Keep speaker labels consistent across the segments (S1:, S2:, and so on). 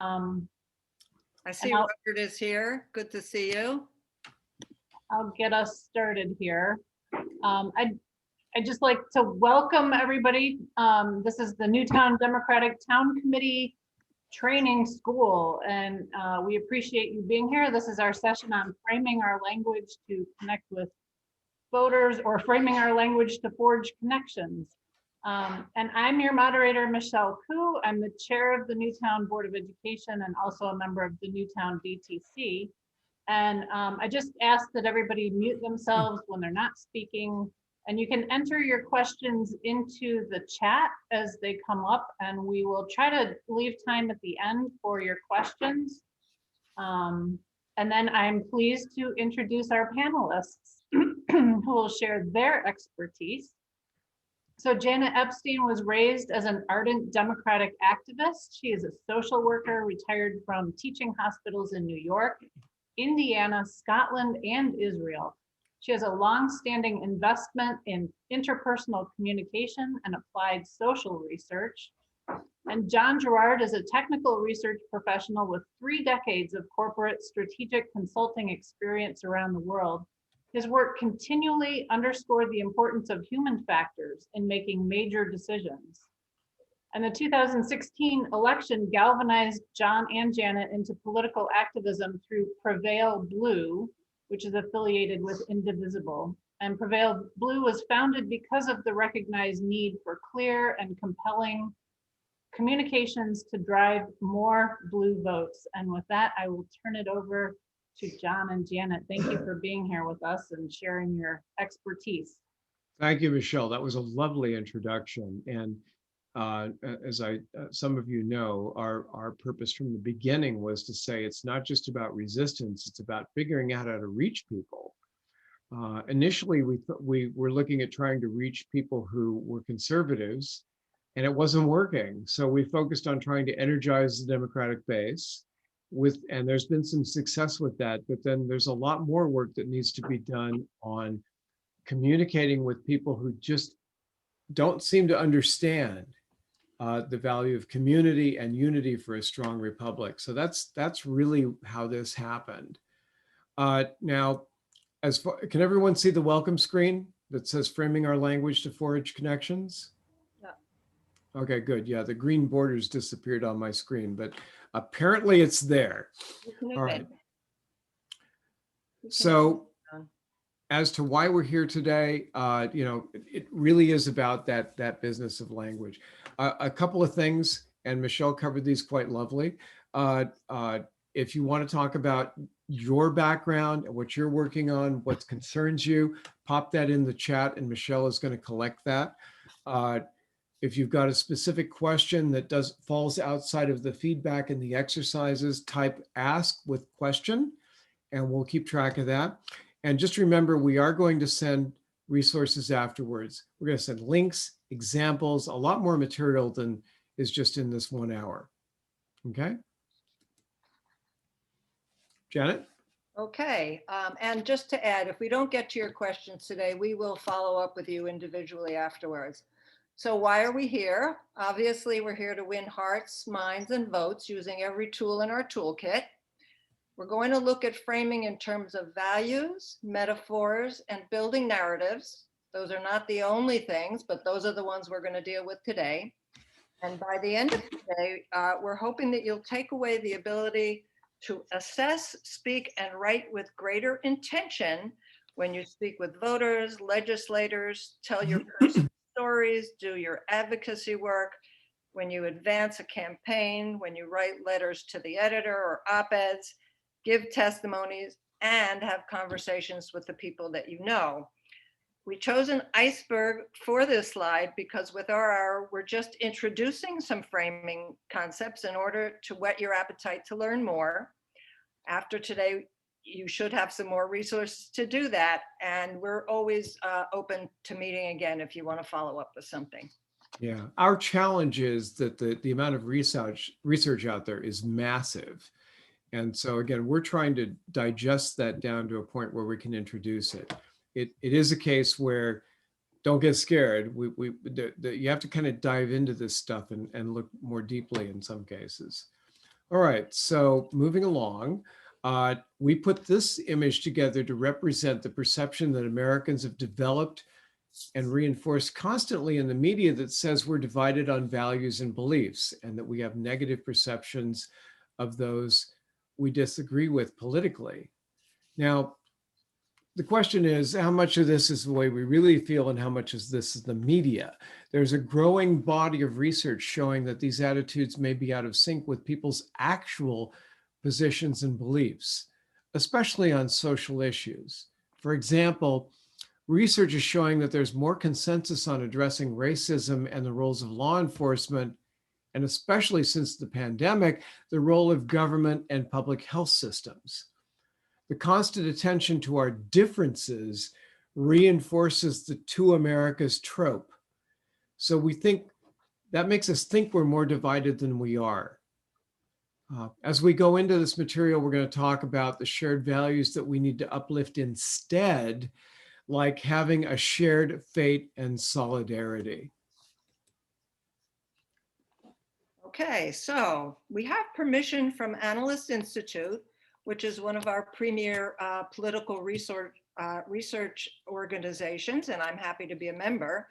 S1: Um,
S2: I see
S1: I'll-
S2: Robert is here. Good to see you.
S1: I'll get us started here. I'd just like to welcome everybody. This is the Newtown Democratic Town Committee Training School, and we appreciate you being here. This is our session on framing our language to connect with voters, or framing our language to forge connections. And I'm your moderator, Michelle Koo. I'm the chair of the Newtown Board of Education and also a member of the Newtown DTC. And I just ask that everybody mute themselves when they're not speaking. And you can enter your questions into the chat as they come up, and we will try to leave time at the end for your questions. And then I'm pleased to introduce our panelists who will share their expertise. So Janet Epstein was raised as an ardent Democratic activist. She is a social worker, retired from teaching hospitals in New York, Indiana, Scotland, and Israel. She has a long-standing investment in interpersonal communication and applied social research. And John Gerard is a technical research professional with 3 decades of corporate strategic consulting experience around the world. His work continually underscored the importance of human factors in making major decisions. And the 2016 election galvanized John and Janet into political activism through Prevail Blue, which is affiliated with Indivisible. And Prevail Blue was founded because of the recognized need for clear and compelling communications to drive more blue votes. And with that, I will turn it over to John and Janet. Thank you for being here with us and sharing your expertise.
S3: Thank you, Michelle. That was a lovely introduction. And as some of you know, our purpose from the beginning was to say it's not just about resistance, it's about figuring out how to reach people. Initially, we were looking at trying to reach people who were conservatives, and it wasn't working. So we focused on trying to energize the Democratic base, and there's been some success with that, but then there's a lot more work that needs to be done on communicating with people who just don't seem to understand the value of community and unity for a strong republic. So that's really how this happened. Now, can everyone see the welcome screen that says framing our language to forge connections? Yeah. Okay, good. Yeah, the green borders disappeared on my screen, but apparently it's there. All right. So as to why we're here today, it really is about that business of language. A couple of things, and Michelle covered these quite lovely. If you want to talk about your background and what you're working on, what concerns you, pop that in the chat, and Michelle is going to collect that. If you've got a specific question that falls outside of the feedback and the exercises, type ask with question, and we'll keep track of that. And just remember, we are going to send resources afterwards. We're going to send links, examples, a lot more material than is just in this 1 hour. Okay? Janet?
S2: Okay, and just to add, if we don't get to your questions today, we will follow up with you individually afterwards. So why are we here? Obviously, we're here to win hearts, minds, and votes using every tool in our toolkit. We're going to look at framing in terms of values, metaphors, and building narratives. Those are not the only things, but those are the ones we're going to deal with today. And by the end of today, we're hoping that you'll take away the ability to assess, speak, and write with greater intention when you speak with voters, legislators, tell your personal stories, do your advocacy work, when you advance a campaign, when you write letters to the editor or op-eds, give testimonies, and have conversations with the people that you know. We chose an iceberg for this slide because with our hour, we're just introducing some framing concepts in order to whet your appetite to learn more. After today, you should have some more resources to do that. And we're always open to meeting again if you want to follow up with something.
S3: Yeah, our challenge is that the amount of research out there is massive. And so again, we're trying to digest that down to a point where we can introduce it. It is a case where, don't get scared. You have to kind of dive into this stuff and look more deeply in some cases. All right, so moving along, we put this image together to represent the perception that Americans have developed and reinforced constantly in the media that says we're divided on values and beliefs and that we have negative perceptions of those we disagree with politically. Now, the question is how much of this is the way we really feel and how much is this is the media? There's a growing body of research showing that these attitudes may be out of sync with people's actual positions and beliefs, especially on social issues. For example, research is showing that there's more consensus on addressing racism and the roles of law enforcement, and especially since the pandemic, the role of government and public health systems. The constant attention to our differences reinforces the two Americas trope. So we think that makes us think we're more divided than we are. As we go into this material, we're going to talk about the shared values that we need to uplift instead, like having a shared fate and solidarity.
S2: Okay, so we have permission from Analyst Institute, which is one of our premier political research organizations, and I'm happy to be a member,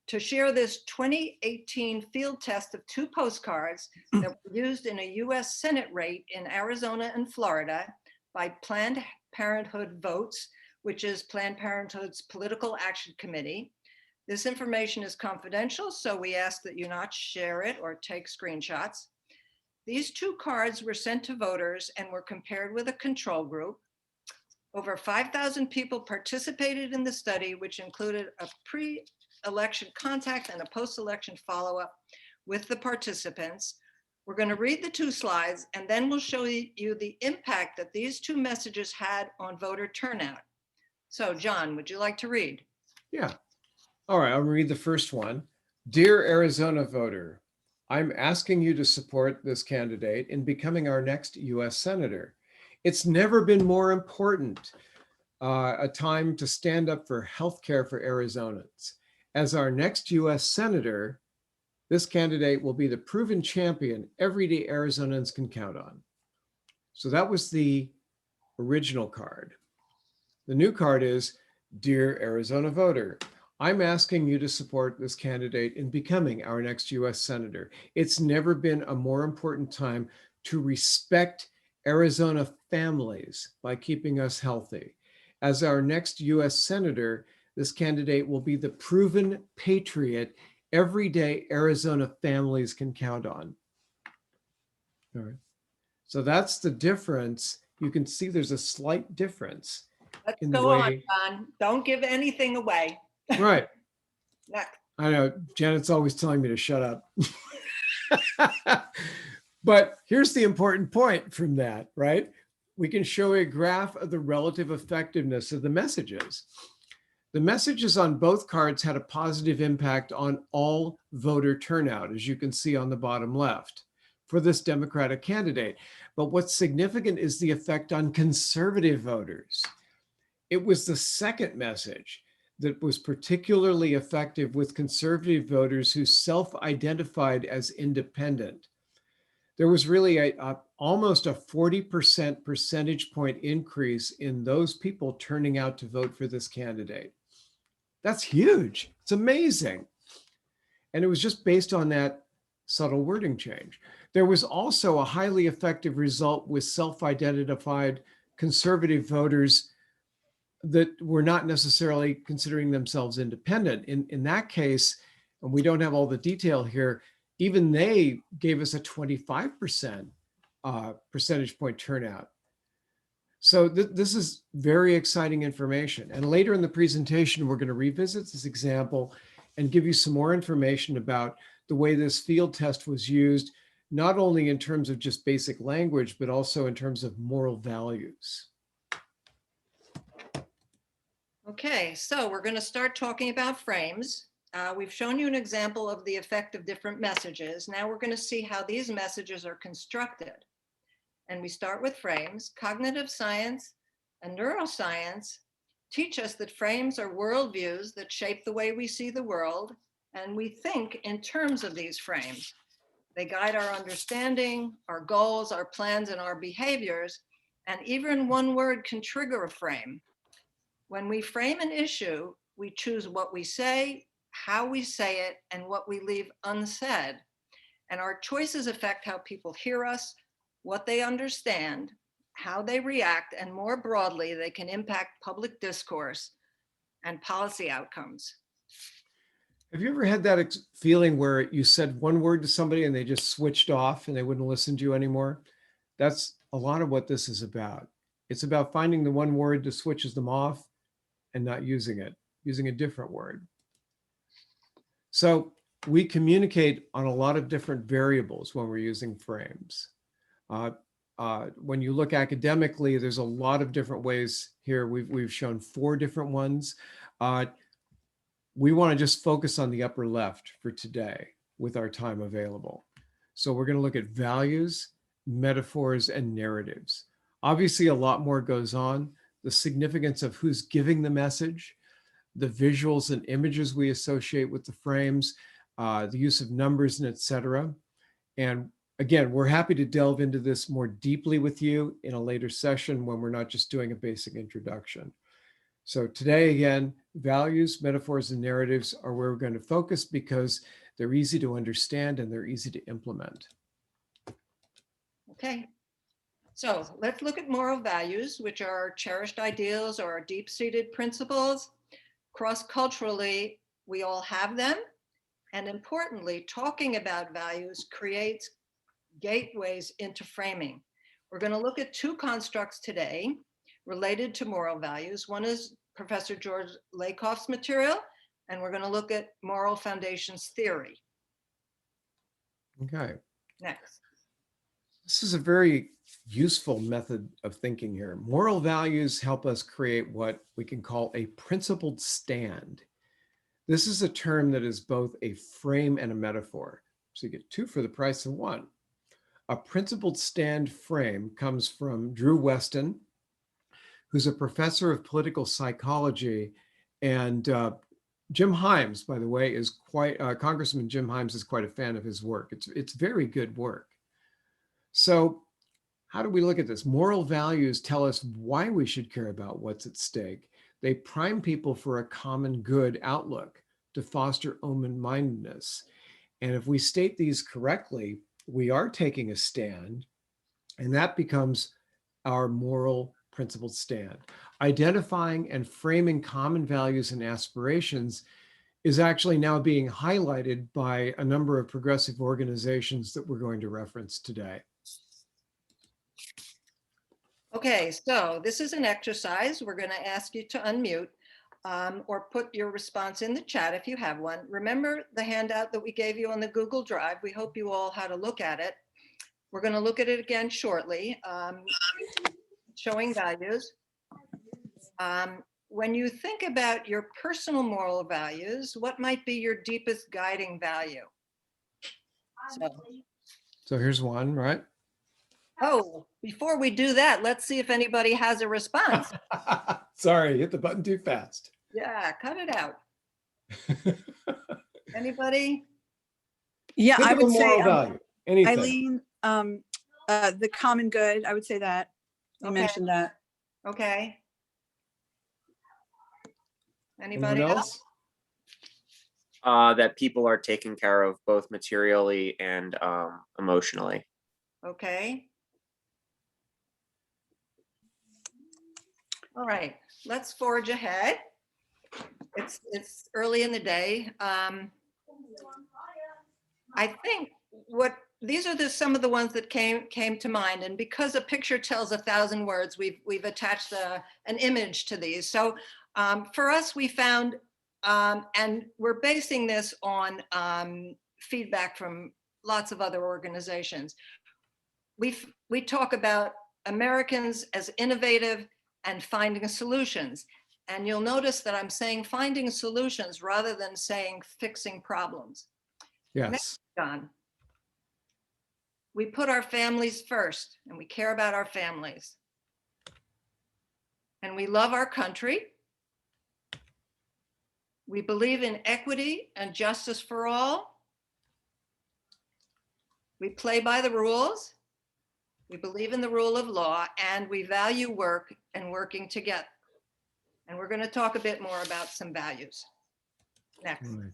S2: to share this 2018 field test of 2 postcards that were used in a US Senate race in Arizona and Florida by Planned Parenthood Votes, which is Planned Parenthood's Political Action Committee. This information is confidential, so we ask that you not share it or take screenshots. These 2 cards were sent to voters and were compared with a control group. Over 5,000 people participated in the study, which included a pre-election contact and a post-election follow-up with the participants. We're going to read the 2 slides, and then we'll show you the impact that these 2 messages had on voter turnout. So, John, would you like to read?
S3: Yeah. All right, I'll read the first one. Dear Arizona voter, I'm asking you to support this candidate in becoming our next US Senator. It's never been more important, a time to stand up for healthcare for Arizonans. As our next US Senator, this candidate will be the proven champion everyday Arizonans can count on. So that was the original card. The new card is, Dear Arizona voter, I'm asking you to support this candidate in becoming our next US Senator. It's never been a more important time to respect Arizona families by keeping us healthy. As our next US Senator, this candidate will be the proven patriot everyday Arizona families can count on. All right. So that's the difference. You can see there's a slight difference.
S2: Let's
S3: in the
S2: go on,
S3: way.
S2: John. Don't give anything away.
S3: Right.
S2: Next.
S3: I know Janet's always telling me to shut up. But here's the important point from that, right? We can show a graph of the relative effectiveness of the messages. The messages on both cards had a positive impact on all voter turnout, as you can see on the bottom left, for this Democratic candidate. But what's significant is the effect on conservative voters. It was the second message that was particularly effective with conservative voters who self-identified as independent. There was really almost a 40% percentage point increase in those people turning out to vote for this candidate. That's huge. It's amazing. And it was just based on that subtle wording change. There was also a highly effective result with self-identified conservative voters that were not necessarily considering themselves independent. In that case, and we don't have all the detail here, even they gave us a 25% percentage point turnout. So this is very exciting information. And later in the presentation, we're going to revisit this example and give you some more information about the way this field test was used, not only in terms of just basic language, but also in terms of moral values.
S2: Okay, so we're going to start talking about frames. We've shown you an example of the effect of different messages. Now we're going to see how these messages are constructed. And we start with frames. Cognitive science and neuroscience teach us that frames are worldviews that shape the way we see the world, and we think in terms of these frames. They guide our understanding, our goals, our plans, and our behaviors. And even one word can trigger a frame. When we frame an issue, we choose what we say, how we say it, and what we leave unsaid. And our choices affect how people hear us, what they understand, how they react, and more broadly, they can impact public discourse and policy outcomes.
S3: Have you ever had that feeling where you said one word to somebody and they just switched off and they wouldn't listen to you anymore? That's a lot of what this is about. It's about finding the one word that switches them off and not using it, using a different word. So we communicate on a lot of different variables when we're using frames. When you look academically, there's a lot of different ways here. We've shown 4 different ones. We want to just focus on the upper left for today with our time available. So we're going to look at values, metaphors, and narratives. Obviously, a lot more goes on. The significance of who's giving the message, the visuals and images we associate with the frames, the use of numbers, and et cetera. And again, we're happy to delve into this more deeply with you in a later session when we're not just doing a basic introduction. So today, again, values, metaphors, and narratives are where we're going to focus because they're easy to understand and they're easy to implement.
S2: Okay, so let's look at moral values, which are cherished ideals or deep-seated principles. Cross-culturally, we all have them. And importantly, talking about values creates gateways into framing. We're going to look at 2 constructs today related to moral values. One is Professor George Lakoff's material, and we're going to look at moral foundations theory.
S3: Okay.
S2: Next.
S3: This is a very useful method of thinking here. Moral values help us create what we can call a principled stand. This is a term that is both a frame and a metaphor. So you get 2 for the price of 1. A principled stand frame comes from Drew Weston, who's a professor of political psychology. And Jim Himes, by the way, is Congressman Jim Himes is quite a fan of his work. It's very good work. So how do we look at this? Moral values tell us why we should care about what's at stake. They prime people for a common good outlook to foster open-mindedness. And if we state these correctly, we are taking a stand, and that becomes our moral principled stand. Identifying and framing common values and aspirations is actually now being highlighted by a number of progressive organizations that we're going to reference today.
S2: Okay, so this is an exercise. We're going to ask you to unmute or put your response in the chat if you have one. Remember the handout that we gave you on the Google Drive. We hope you all had a look at it. We're going to look at it again shortly, showing values. When you think about your personal moral values, what might be your deepest guiding value?
S3: So here's one, right?
S2: Oh, before we do that, let's see if anybody has a response.
S3: Sorry, hit the button too fast.
S2: Yeah, cut it out. Anybody?
S4: Yeah, I would say,
S3: moral value. Anything.
S4: Eileen, the common good, I would say that. You
S2: Okay.
S4: mentioned that.
S2: Okay.
S3: Anyone
S2: Anybody
S3: else?
S2: else?
S5: That people are taken care of both materially and emotionally.
S2: Okay. All right, let's forge ahead. It's early in the day. I think these are some of the ones that came to mind, and because a picture tells 1,000 words, we've attached an image to these. So for us, we found, and we're basing this on feedback from lots of other organizations. We talk about Americans as innovative and finding solutions. And you'll notice that I'm saying finding solutions rather than saying fixing problems.
S3: Yes.
S2: Next, John. We put our families first, and we care about our families. And we love our country. We believe in equity and justice for all. We play by the rules. We believe in the rule of law, and we value work and working together. And we're going to talk a bit more about some values. Next.
S3: Right.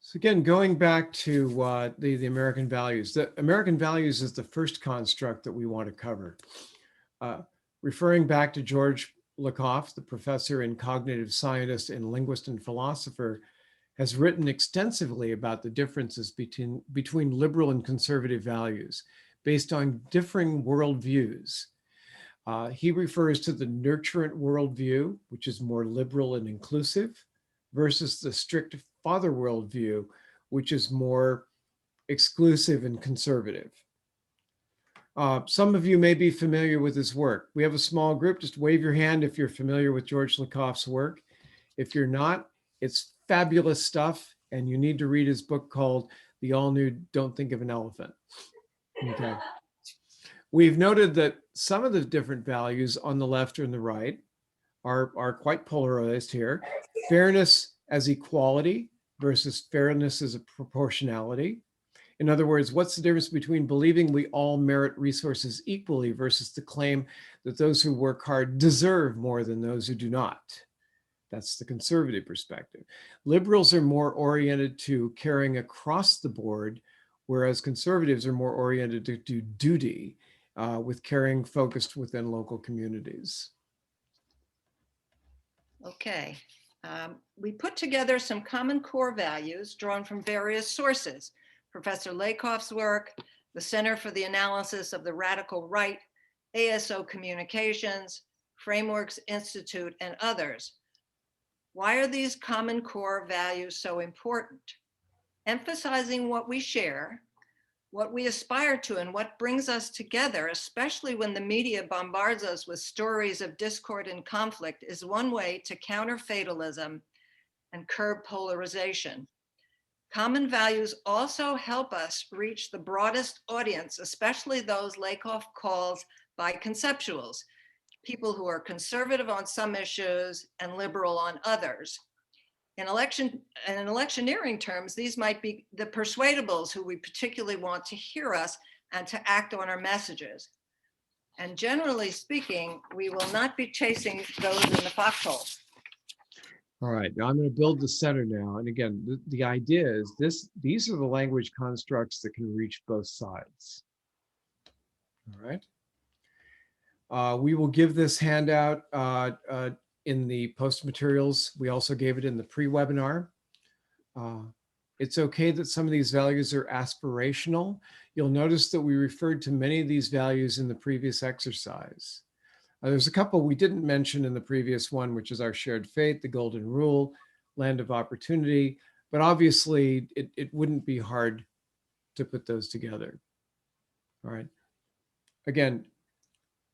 S3: So again, going back to the American values, the American values is the first construct that we want to cover. Referring back to George Lakoff, the professor and cognitive scientist and linguist and philosopher, has written extensively about the differences between liberal and conservative values based on differing worldviews. He refers to the nurturant worldview, which is more liberal and inclusive, versus the strict father worldview, which is more exclusive and conservative. Some of you may be familiar with his work. We have a small group. Just wave your hand if you're familiar with George Lakoff's work. If you're not, it's fabulous stuff, and you need to read his book called The All-New Don't Think of an Elephant. Okay. We've noted that some of the different values on the left and the right are quite polarized here. Fairness as equality versus fairness as a proportionality. In other words, what's the difference between believing we all merit resources equally versus the claim that those who work hard deserve more than those who do not? That's the conservative perspective. Liberals are more oriented to caring across the board, whereas conservatives are more oriented to do duty, with caring focused within local communities.
S2: Okay. We put together some common core values drawn from various sources. Professor Lakoff's work, the Center for the Analysis of the Radical Right, ASO Communications, Frameworks Institute, and others. Why are these common core values so important? Emphasizing what we share, what we aspire to, and what brings us together, especially when the media bombards us with stories of discord and conflict, is one way to counter fatalism and curb polarization. Common values also help us reach the broadest audience, especially those Lakoff calls biconceptuals, people who are conservative on some issues and liberal on others. In electioneering terms, these might be the persuadables who we particularly want to hear us and to act on our messages. And generally speaking, we will not be chasing those in the foxhole.
S3: All right, now I'm going to build the center now. And again, the idea is these are the language constructs that can reach both sides. All right. We will give this handout in the post materials. We also gave it in the pre-webinar. It's okay that some of these values are aspirational. You'll notice that we referred to many of these values in the previous exercise. There's a couple we didn't mention in the previous one, which is our shared faith, the golden rule, land of opportunity, but obviously it wouldn't be hard to put those together. All right. Again,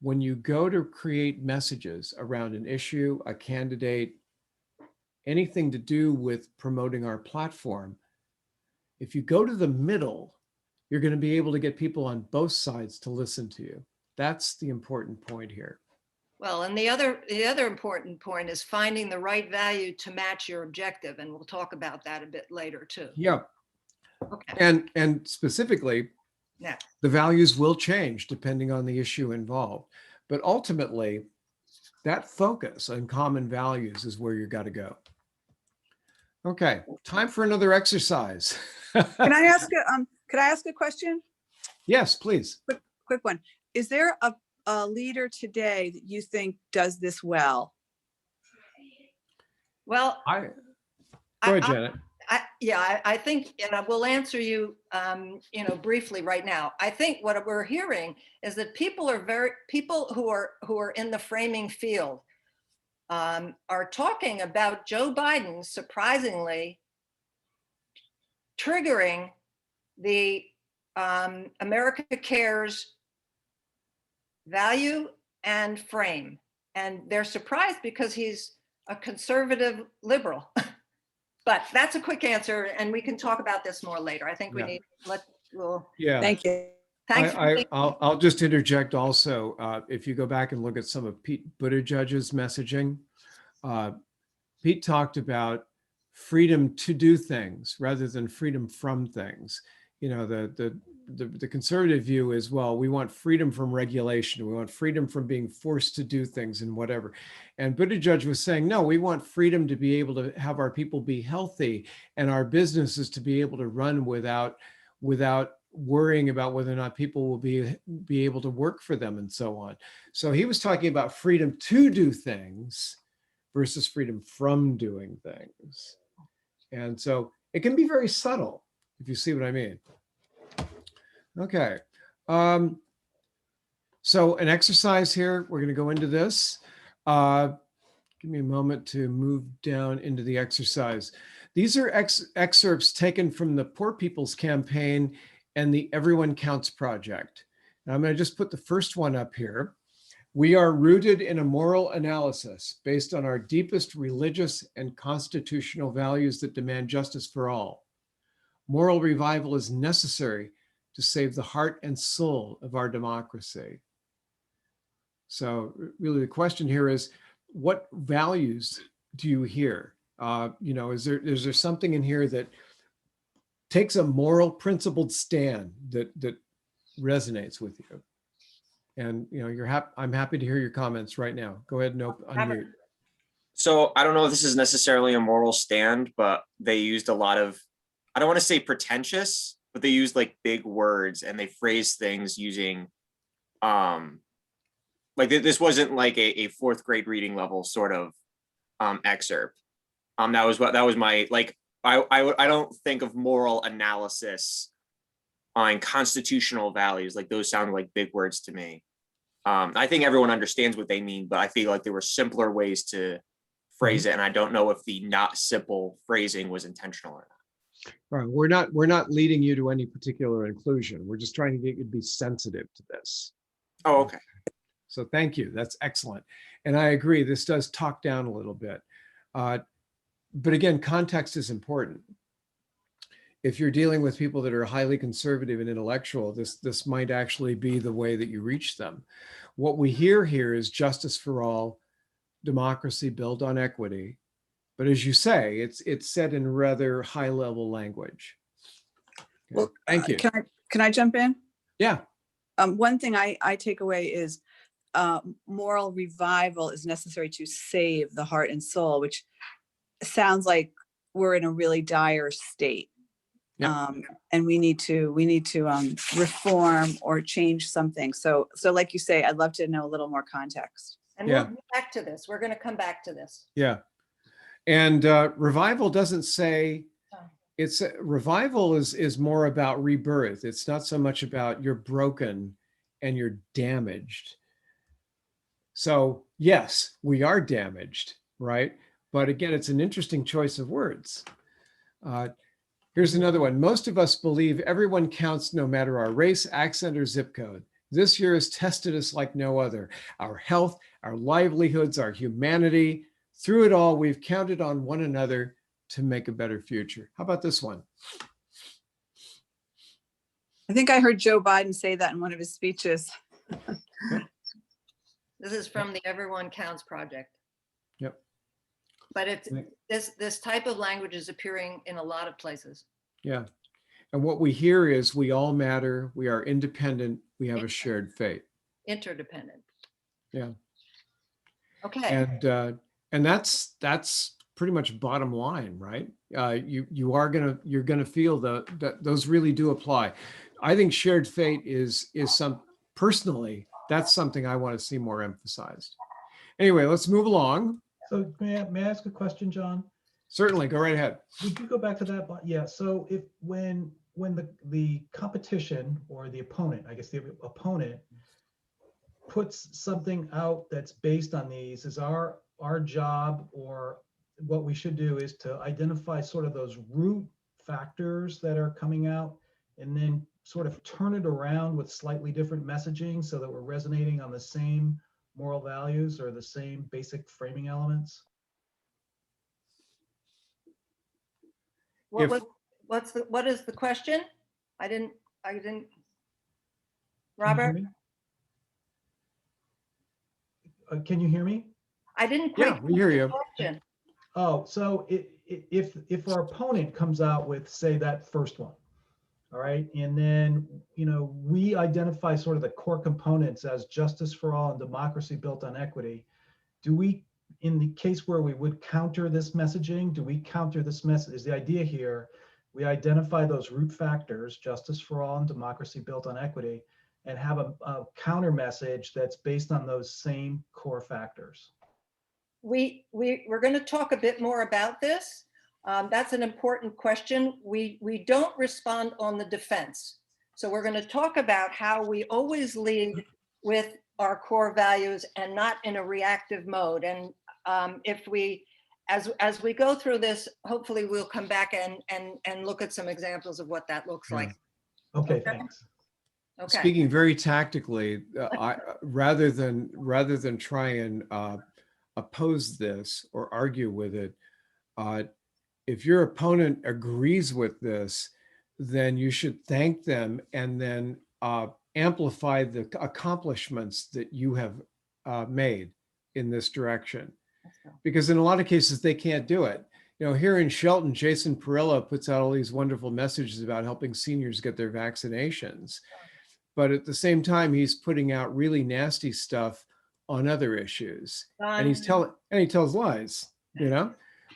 S3: when you go to create messages around an issue, a candidate, anything to do with promoting our platform, if you go to the middle, you're going to be able to get people on both sides to listen to you. That's the important point here.
S2: Well, and the other important point is finding the right value to match your objective, and we'll talk about that a bit later too.
S3: Yeah.
S2: Okay.
S3: And specifically,
S2: Now,
S3: the values will change depending on the issue involved. But ultimately, that focus on common values is where you got to go. Okay, time for another exercise.
S4: Can I ask a question?
S3: Yes, please.
S4: Quick one. Is there a leader today that you think does this well?
S2: well,
S3: Go ahead, Janet.
S2: I think, and I will answer you, briefly right now. I think what we're hearing is that people who are in the framing field are talking about Joe Biden surprisingly triggering the America Cares value and frame, and they're surprised because he's a conservative liberal. But that's a quick answer, and we can talk about this more later. I think we need,
S3: Yeah.
S4: Thank you.
S2: Thanks.
S3: I'll just interject also. If you go back and look at some of Pete Buttigieg's messaging, Pete talked about freedom to do things rather than freedom from things. the conservative view is, well, we want freedom from regulation. We want freedom from being forced to do things and whatever. And Buttigieg was saying, no, we want freedom to be able to have our people be healthy and our businesses to be able to run without worrying about whether or not people will be able to work for them and so on. So he was talking about freedom to do things versus freedom from doing things. And so it can be very subtle, if you see what I mean. Okay. So an exercise here, we're going to go into this. Give me a moment to move down into the exercise. These are excerpts taken from the Poor People's Campaign and the Everyone Counts Project. Now I'm going to just put the first one up here. We are rooted in a moral analysis based on our deepest religious and constitutional values that demand justice for all. Moral revival is necessary to save the heart and soul of our democracy. So really the question here is, what values do you hear? Is there something in here that takes a moral principled stand that resonates with you? And I'm happy to hear your comments right now. Go ahead and unmute.
S5: So I don't know if this is necessarily a moral stand, but they used a lot of, I don't want to say pretentious, but they used like big words and they phrased things using, like this wasn't like a fourth grade reading level sort of excerpt. That was my, like, I don't think of moral analysis on constitutional values. Like those sound like big words to me. I think everyone understands what they mean, but I feel like there were simpler ways to phrase it. And I don't know if the not simple phrasing was intentional or not.
S3: Right. We're not leading you to any particular inclusion. We're just trying to get you to be sensitive to this.
S5: Oh, okay.
S3: So thank you. That's excellent. And I agree, this does talk down a little bit. But again, context is important. If you're dealing with people that are highly conservative and intellectual, this might actually be the way that you reach them. What we hear here is justice for all, democracy built on equity. But as you say, it's said in rather high level language. Okay.
S4: Well,
S3: thank you.
S4: Can I jump in?
S3: Yeah.
S4: One thing I take away is moral revival is necessary to save the heart and soul, which sounds like we're in a really dire state.
S3: Yeah.
S4: And we need to reform or change something. So like you say, I'd love to know a little more context.
S2: And we'll get back to this. We're going to come back to this.
S3: Yeah. And revival doesn't say, revival is more about rebirth. It's not so much about you're broken and you're damaged. So yes, we are damaged, right? But again, it's an interesting choice of words. Here's another one. Most of us believe everyone counts no matter our race, accent, or zip code. This year has tested us like no other. Our health, our livelihoods, our humanity. Through it all, we've counted on one another to make a better future. How about this one?
S4: I think I heard Joe Biden say that in one of his speeches.
S2: This is from the Everyone Counts Project.
S3: Yep.
S2: But it's this type of language is appearing in a lot of places.
S3: Yeah. And what we hear is we all matter. We are independent. We have a shared fate.
S2: Interdependent.
S3: Yeah.
S2: Okay.
S3: And that's pretty much bottom line, right? You're gonna feel that those really do apply. I think shared fate is personally, that's something I want to see more emphasized. Anyway, let's move along.
S6: So may I ask a question, John?
S3: Certainly, go right ahead.
S6: Would you go back to that? Yeah. So if when the competition or the opponent, I guess the opponent puts something out that's based on these, is our job or what we should do is to identify sort of those root factors that are coming out and then sort of turn it around with slightly different messaging so that we're resonating on the same moral values or the same basic framing elements?
S2: What is the question? I didn't, Robert?
S6: Can you hear me?
S2: I didn't quite.
S3: Yeah, we hear you.
S2: Question.
S6: Oh, so if our opponent comes out with, say, that first one, All right. And then, we identify sort of the core components as justice for all and democracy built on equity. Do we, in the case where we would counter this messaging, do we counter this message? Is the idea here, we identify those root factors, justice for all and democracy built on equity, and have a counter message that's based on those same core factors?
S2: We're going to talk a bit more about this. That's an important question. We don't respond on the defense. So we're going to talk about how we always lead with our core values and not in a reactive mode. And if we, as we go through this, hopefully we'll come back and look at some examples of what that looks
S3: Yeah.
S2: like.
S6: Okay, thanks.
S2: Okay.
S3: Speaking very tactically, rather than try and oppose this or argue with it, if your opponent agrees with this, then you should thank them and then amplify the accomplishments that you have made in this direction. Because in a lot of cases, they can't do it. Here in Shelton, Jason Perillo puts out all these wonderful messages about helping seniors get their vaccinations. But at the same time, he's putting out really nasty stuff on other issues. And he tells lies,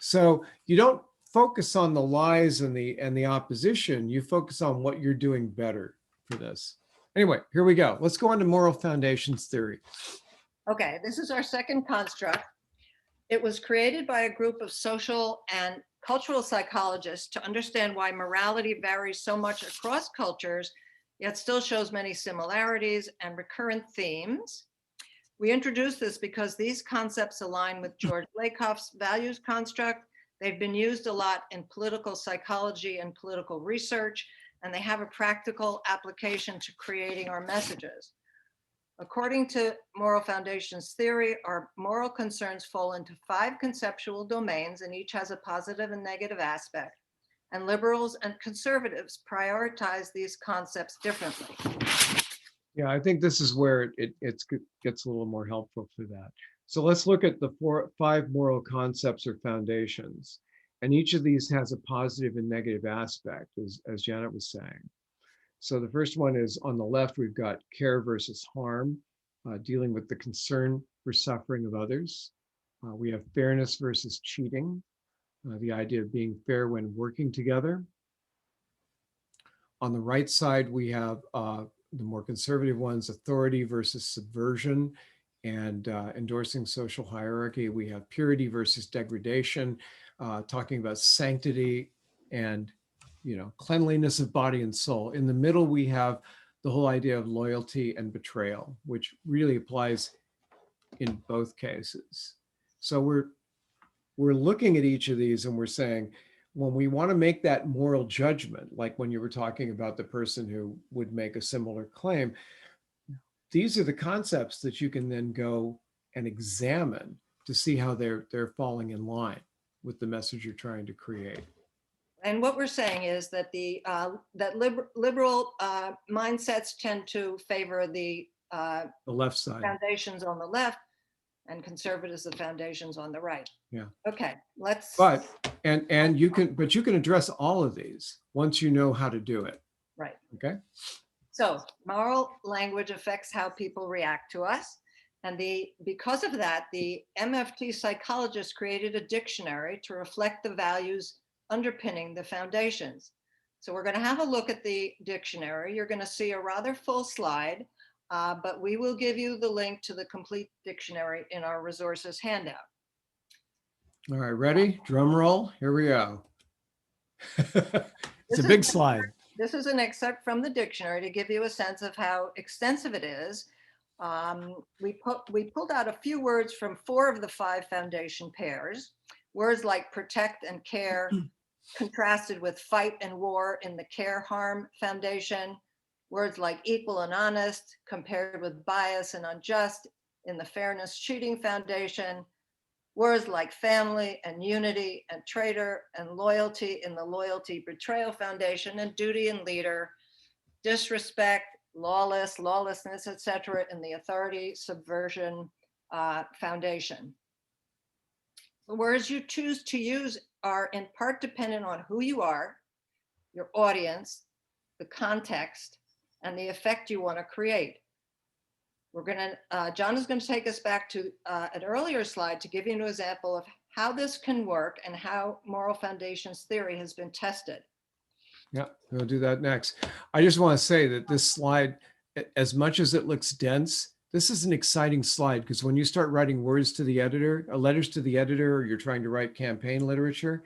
S3: So you don't focus on the lies and the opposition, you focus on what you're doing better for this. Anyway, here we go. Let's go on to moral foundations theory.
S2: Okay, this is our second construct. It was created by a group of social and cultural psychologists to understand why morality varies so much across cultures, yet still shows many similarities and recurrent themes. We introduced this because these concepts align with George Lakoff's values construct. They've been used a lot in political psychology and political research, and they have a practical application to creating our messages. According to moral foundations theory, our moral concerns fall into 5 conceptual domains, and each has a positive and negative aspect. And liberals and conservatives prioritize these concepts differently.
S3: Yeah, I think this is where it gets a little more helpful for that. So let's look at the 5 moral concepts or foundations. And each of these has a positive and negative aspect, as Janet was saying. So the first one is on the left, we've got care versus harm, dealing with the concern for suffering of others. We have fairness versus cheating, the idea of being fair when working together. On the right side, we have the more conservative ones, authority versus subversion and endorsing social hierarchy. We have purity versus degradation, talking about sanctity and cleanliness of body and soul. In the middle, we have the whole idea of loyalty and betrayal, which really applies in both cases. So we're looking at each of these and we're saying, when we want to make that moral judgment, like when you were talking about the person who would make a similar claim, these are the concepts that you can then go and examine to see how they're falling in line with the message you're trying to create.
S2: And what we're saying is that that liberal mindsets tend to favor the
S3: left side
S2: foundations on the left, and conservatives the foundations on the right.
S3: Yeah.
S2: Okay, let's.
S3: But you can address all of these once you know how to do it.
S2: Right.
S3: Okay.
S2: So moral language affects how people react to us. And because of that, the MFT psychologists created a dictionary to reflect the values underpinning the foundations. So we're going to have a look at the dictionary. You're going to see a rather full slide, but we will give you the link to the complete dictionary in our resources handout.
S3: All right, ready? Drum roll. Here we go. It's a big slide.
S2: This is an excerpt from the dictionary to give you a sense of how extensive it is. We pulled out a few words from 4 of the 5 foundation pairs. Words like protect and care contrasted with fight and war in the care harm foundation. Words like equal and honest compared with bias and unjust in the fairness cheating foundation. Words like family and unity and traitor and loyalty in the loyalty betrayal foundation, and duty and leader, disrespect, lawlessness, etc. in the authority subversion foundation. The words you choose to use are in part dependent on who you are, your audience, the context, and the effect you want to create. John is going to take us back to an earlier slide to give you an example of how this can work and how moral foundations theory has been tested.
S3: Yeah, we'll do that next. I just want to say that this slide, as much as it looks dense, this is an exciting slide because when you start writing words to the editor, letters to the editor, or you're trying to write campaign literature,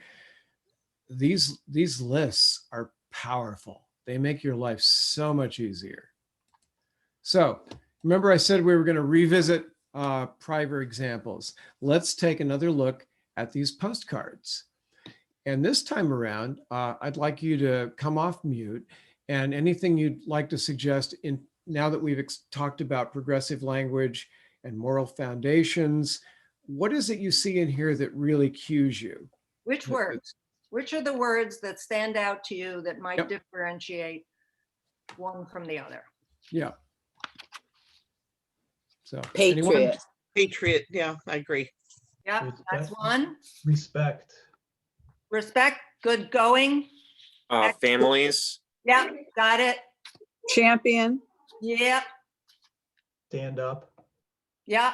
S3: these lists are powerful. They make your life so much easier. So remember I said we were going to revisit prior examples. Let's take another look at these postcards. And this time around, I'd like you to come off mute, and anything you'd like to suggest now that we've talked about progressive language and moral foundations, what is it you see in here that really cues you?
S2: Which words? Which are the words that stand out to you that might differentiate one from the other?
S3: Yeah. So
S7: Patriot. Patriot. Yeah, I agree.
S2: Yeah, that's one.
S6: Respect.
S2: Respect, good going.
S5: Families.
S2: Yeah, got it.
S4: Champion.
S2: Yeah,
S6: Stand up.
S2: yeah.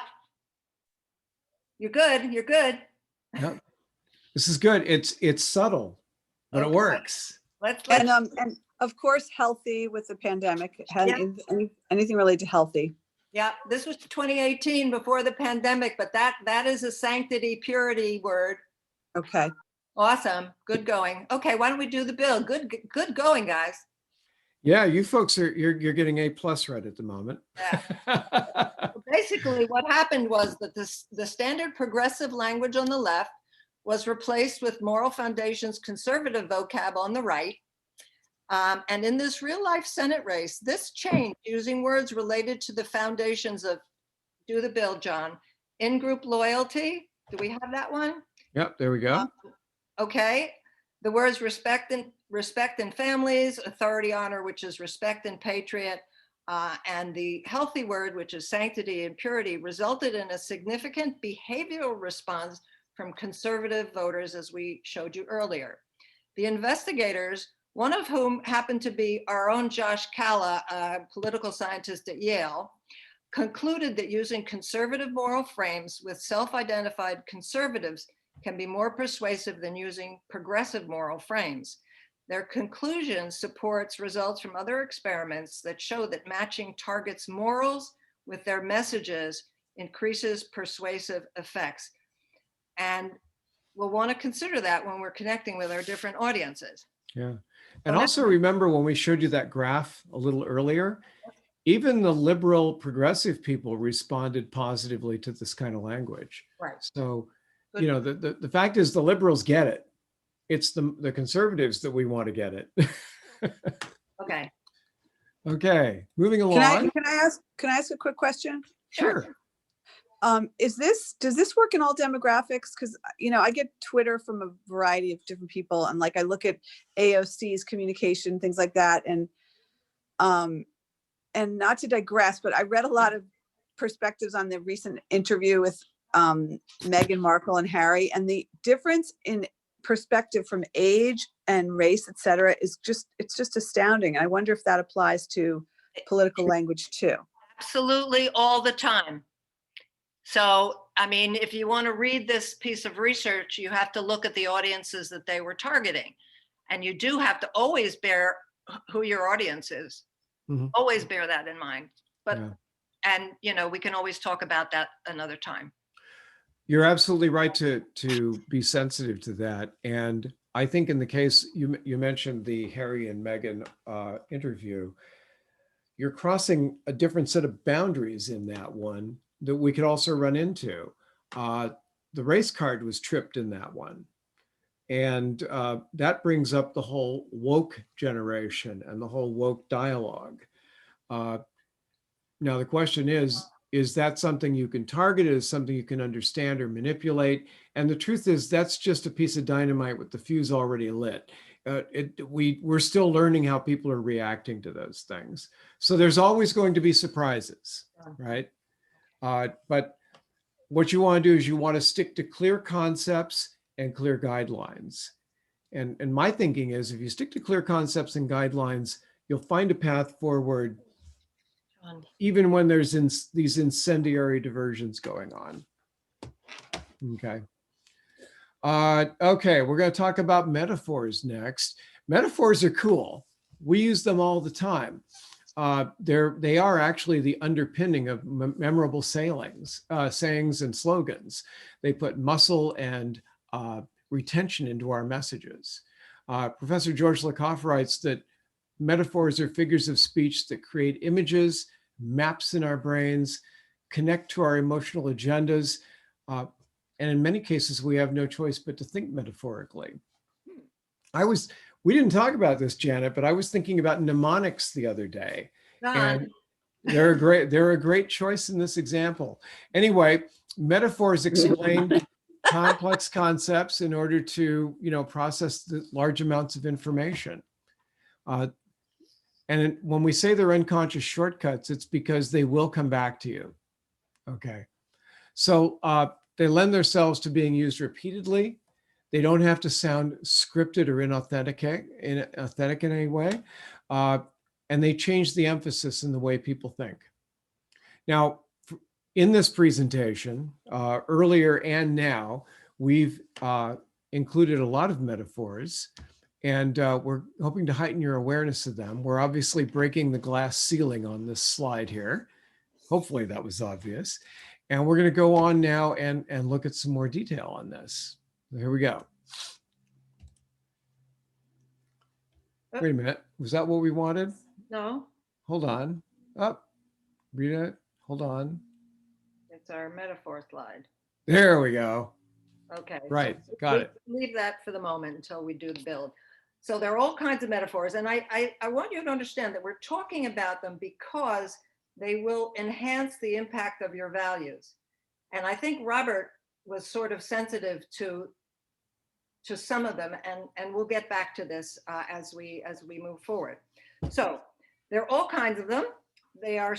S2: You're good. You're good.
S3: Yep. This is good. It's subtle, but it
S2: Okay.
S3: works.
S2: Let's
S4: And of course, healthy with the pandemic. Anything related to healthy.
S2: yeah, this was 2018 before the pandemic, but that is a sanctity, purity word.
S4: Okay.
S2: Awesome. Good going. Okay, why don't we do the bill? Good going, guys.
S3: Yeah, you folks you're getting A+ right at the moment.
S2: Yeah. Basically, what happened was that the standard progressive language on the left was replaced with moral foundations conservative vocab on the right. And in this real life Senate race, this changed using words related to the foundations of, do the bill, John, in-group loyalty. Do we have that one?
S3: Yep, there we go.
S2: Okay. The words respect and families, authority, honor, which is respect and patriot, and the healthy word, which is sanctity and purity, resulted in a significant behavioral response from conservative voters, as we showed you earlier. The investigators, one of whom happened to be our own Josh Calla, a political scientist at Yale, concluded that using conservative moral frames with self-identified conservatives can be more persuasive than using progressive moral frames. Their conclusion supports results from other experiments that show that matching targets' morals with their messages increases persuasive effects. And we'll want to consider that when we're connecting with our different audiences.
S3: Yeah. And also remember when we showed you that graph a little earlier, even the liberal progressive people responded positively to this kind of language.
S2: Right.
S3: So, you know, the fact is the liberals get it. It's the conservatives that we want to get it.
S2: Okay.
S3: Okay, moving along.
S4: Can I ask a quick question?
S3: Sure.
S4: Does this work in all demographics? Because, you know, I get Twitter from a variety of different people, and like I look at AOC's communication, things like that. And not to digress, but I read a lot of perspectives on the recent interview with Meghan Markle and Harry, and the difference in perspective from age and race, et cetera, it's just astounding. I wonder if that applies to political language too.
S2: Absolutely, all the time. So, I mean, if you want to read this piece of research, you have to look at the audiences that they were targeting. And you do have to always bear who your audience is.
S3: Mhm.
S2: Always bear that in mind. But,
S3: Yeah.
S2: and, you know, we can always talk about that another time.
S3: You're absolutely right to be sensitive to that. And I think in the case, you mentioned the Harry and Meghan interview, you're crossing a different set of boundaries in that one that we could also run into. The race card was tripped in that one. And that brings up the whole woke generation and the whole woke dialogue. Now, the question is that something you can target? Is something you can understand or manipulate? And the truth is that's just a piece of dynamite with the fuse already lit. We're still learning how people are reacting to those things. So there's always going to be surprises, right? But what you want to do is you want to stick to clear concepts and clear guidelines. And my thinking is if you stick to clear concepts and guidelines, you'll find a path forward
S2: John.
S3: even when there's these incendiary diversions going on. Okay. Okay, we're going to talk about metaphors next. Metaphors are cool. We use them all the time. They are actually the underpinning of memorable sayings and slogans. They put muscle and retention into our messages. Professor George Lakoff writes that metaphors are figures of speech that create images, maps in our brains, connect to our emotional agendas, and in many cases, we have no choice but to think metaphorically. We didn't talk about this, Janet, but I was thinking about mnemonics the other day. And they're a great choice in this example. Anyway, metaphors explain complex concepts in order to, process the large amounts of information. And when we say they're unconscious shortcuts, it's because they will come back to you. Okay. So they lend themselves to being used repeatedly. They don't have to sound scripted or inauthentic in any way. And they change the emphasis in the way people think. Now, in this presentation, earlier and now, we've included a lot of metaphors, and we're hoping to heighten your awareness of them. We're obviously breaking the glass ceiling on this slide here. Hopefully that was obvious. And we're going to go on now and look at some more detail on this. Here we go. Wait a minute. Was that what we wanted?
S2: No,
S3: Hold on. Up. Read it. Hold on.
S2: it's our metaphor slide.
S3: There we go.
S2: Okay. so
S3: Right. Got it.
S2: Leave that for the moment until we do the build. So there are all kinds of metaphors, and I want you to understand that we're talking about them because they will enhance the impact of your values. And I think Robert was sort of sensitive to some of them, and we'll get back to this as we move forward. So there are all kinds of them. They are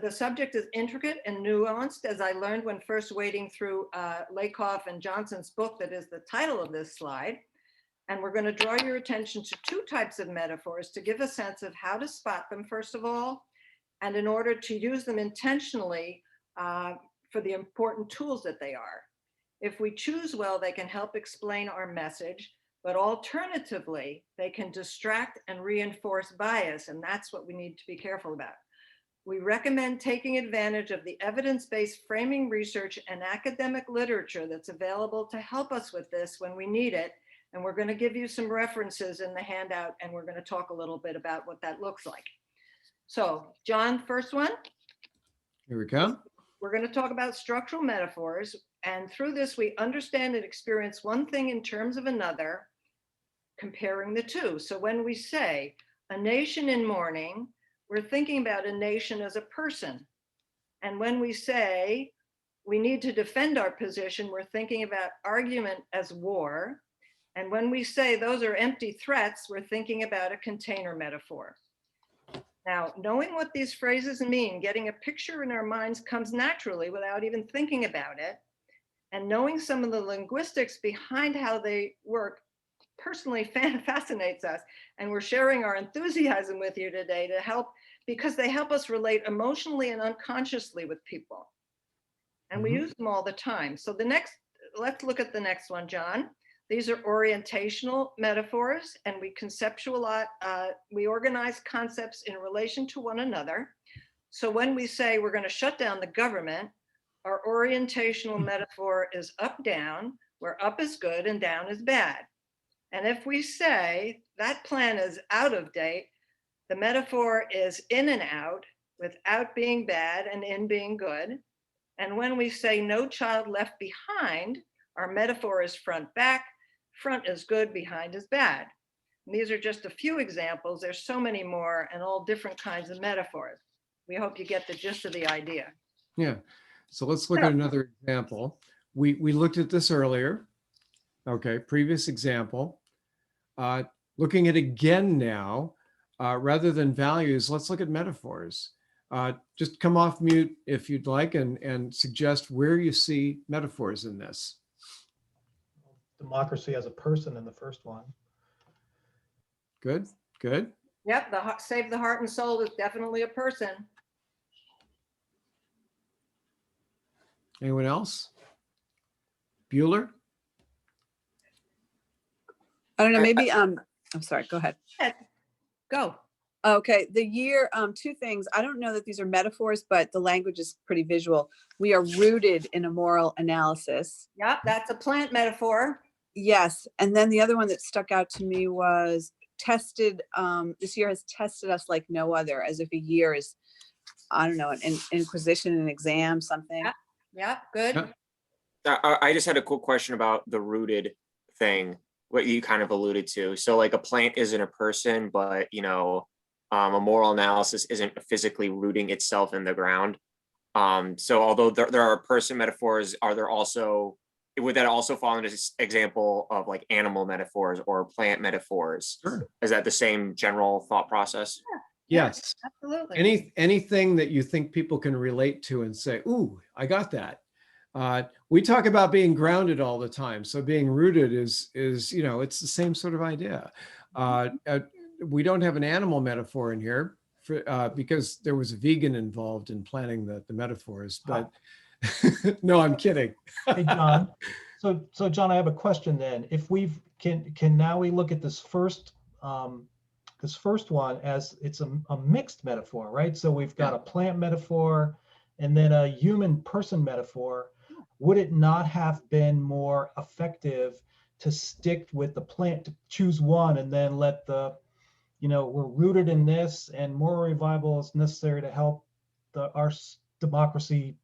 S2: the subject is intricate and nuanced, as I learned when first wading through Lakoff and Johnson's book that is the title of this slide. And we're going to draw your attention to two types of metaphors to give a sense of how to spot them, first of all, and in order to use them intentionally for the important tools that they are. If we choose well, they can help explain our message, but alternatively, they can distract and reinforce bias, and that's what we need to be careful about. We recommend taking advantage of the evidence-based framing research and academic literature that's available to help us with this when we need it. And we're going to give you some references in the handout, and we're going to talk a little bit about what that looks like. So, John, first one.
S3: Here we go.
S2: We're going to talk about structural metaphors. And through this, we understand and experience one thing in terms of another, comparing the two. So when we say a nation in mourning, we're thinking about a nation as a person. And when we say we need to defend our position, we're thinking about argument as war. And when we say those are empty threats, we're thinking about a container metaphor. Now, knowing what these phrases mean, getting a picture in our minds comes naturally without even thinking about it. And knowing some of the linguistics behind how they work personally fascinates us. And we're sharing our enthusiasm with you today to help, because they help us relate emotionally and unconsciously with people. And we use them all the time. So let's look at the next one, John. These are orientational metaphors, and we conceptualize, we organize concepts in relation to one another. So when we say we're going to shut down the government, our orientational metaphor is up, down, where up is good and down is bad. And if we say that plan is out of date, the metaphor is in and out, with out being bad and in being good. And when we say no child left behind, our metaphor is front back, front is good, behind is bad. And these are just a few examples. There's so many more and all different kinds of metaphors. We hope you get the gist of the idea.
S3: Yeah. So let's look at another example. We looked at this earlier. Okay, previous example. Looking at again now, rather than values, let's look at metaphors. Just come off mute if you'd like and suggest where you see metaphors in this.
S6: Democracy as a person in the first one.
S3: Good, good.
S2: Yep, save the heart and soul is definitely a person.
S3: Anyone else? Bueller?
S4: I don't know, maybe, I'm sorry, go ahead.
S2: Go.
S4: Okay, the year, two things. I don't know that these are metaphors, but the language is pretty visual. We are rooted in a moral analysis.
S2: Yep, that's a plant metaphor.
S4: Yes, and then the other one that stuck out to me was tested, this year has tested us like no other, as if a year is, I don't know, an inquisition, an exam, something.
S2: Yeah. Yep, good.
S3: Yeah.
S5: I just had a quick question about the rooted thing, what you kind of alluded to. So like a plant isn't a person, but you know, a moral analysis isn't physically rooting itself in the ground. So although there are person metaphors, are there also, would that also fall into this example of like animal metaphors or plant metaphors?
S3: Sure.
S5: Is that the same general thought process?
S3: Yes.
S2: Absolutely.
S3: Anything that you think people can relate to and say, ooh, I got that. We talk about being grounded all the time. So being rooted is, you know, it's the same sort of idea. We don't have an animal metaphor in here for, because there was a vegan involved in planning the metaphors, but no, I'm kidding.
S6: Hey, John. So John, I have a question then. If can now we look at this first one as it's a mixed metaphor, right? So we've got a plant metaphor and then a human person metaphor. Would it not have been more effective to stick with the plant, to choose one and then let we're rooted in this and moral revival is necessary to help our democracy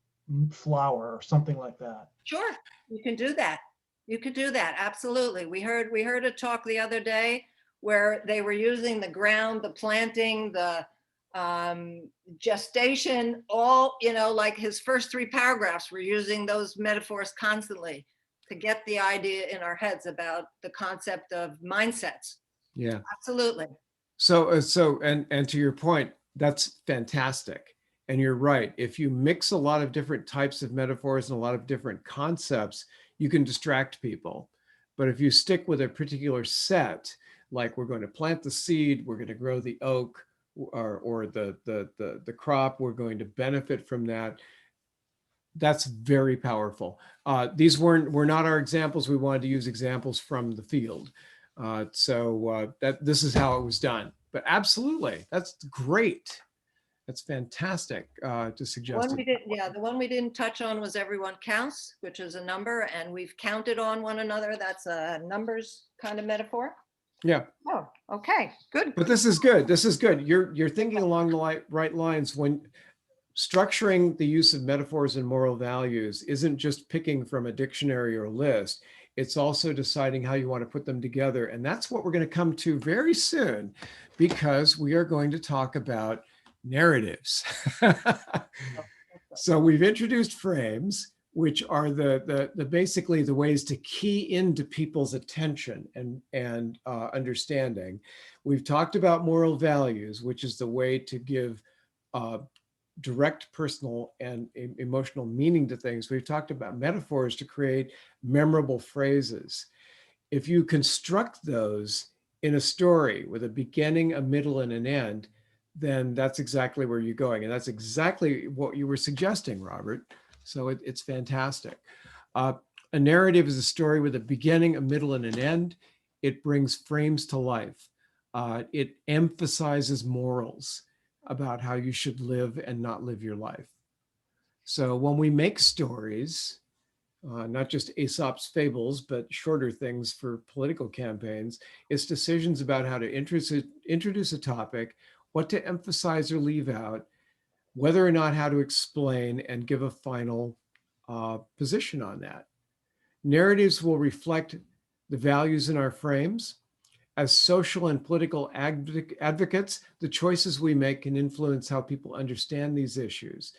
S6: flower or something like that?
S2: Sure, you can do that. You could do that. Absolutely. We heard a talk the other day where they were using the ground, the planting, the gestation, all, like his first 3 paragraphs were using those metaphors constantly to get the idea in our heads about the concept of mindsets.
S3: Yeah.
S2: Absolutely.
S3: So and to your point, that's fantastic. And you're right. If you mix a lot of different types of metaphors and a lot of different concepts, you can distract people. But if you stick with a particular set, like we're going to plant the seed, we're going to grow the oak or the crop, we're going to benefit from that. That's very powerful. These were not our examples. We wanted to use examples from the field. So this is how it was done. But absolutely, that's great. That's fantastic to suggest.
S2: The one we didn't touch on was everyone counts, which is a number, and we've counted on one another. That's a numbers kind of metaphor.
S3: Yeah.
S2: Oh, okay, good.
S3: But this is good. This is good. You're thinking along the right lines when structuring the use of metaphors and moral values isn't just picking from a dictionary or a list. It's also deciding how you want to put them together. And that's what we're going to come to very soon, because we are going to talk about narratives. So we've introduced frames, which are the basically the ways to key into people's attention and understanding. We've talked about moral values, which is the way to give direct personal and emotional meaning to things. We've talked about metaphors to create memorable phrases. If you construct those in a story with a beginning, a middle, and an end, then that's exactly where you're going. And that's exactly what you were suggesting, Robert. So it's fantastic. A narrative is a story with a beginning, a middle, and an end. It brings frames to life. It emphasizes morals about how you should live and not live your life. So when we make stories, not just Aesop's fables, but shorter things for political campaigns, it's decisions about how to introduce a topic, what to emphasize or leave out, whether or not how to explain and give a final position on that. Narratives will reflect the values in our frames. As social and political advocates, the choices we make can influence how people understand these issues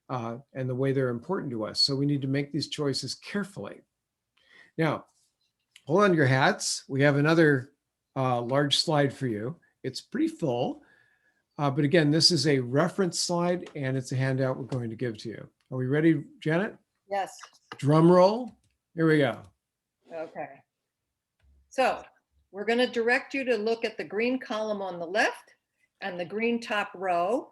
S3: and the way they're important to us. So we need to make these choices carefully. Now, hold on to your hats. We have another large slide for you. It's pretty full. But again, this is a reference slide and it's a handout we're going to give to you. Are we ready, Janet?
S2: Yes.
S3: Drum roll. Here we go.
S2: Okay. So we're going to direct you to look at the green column on the left. and the green top row.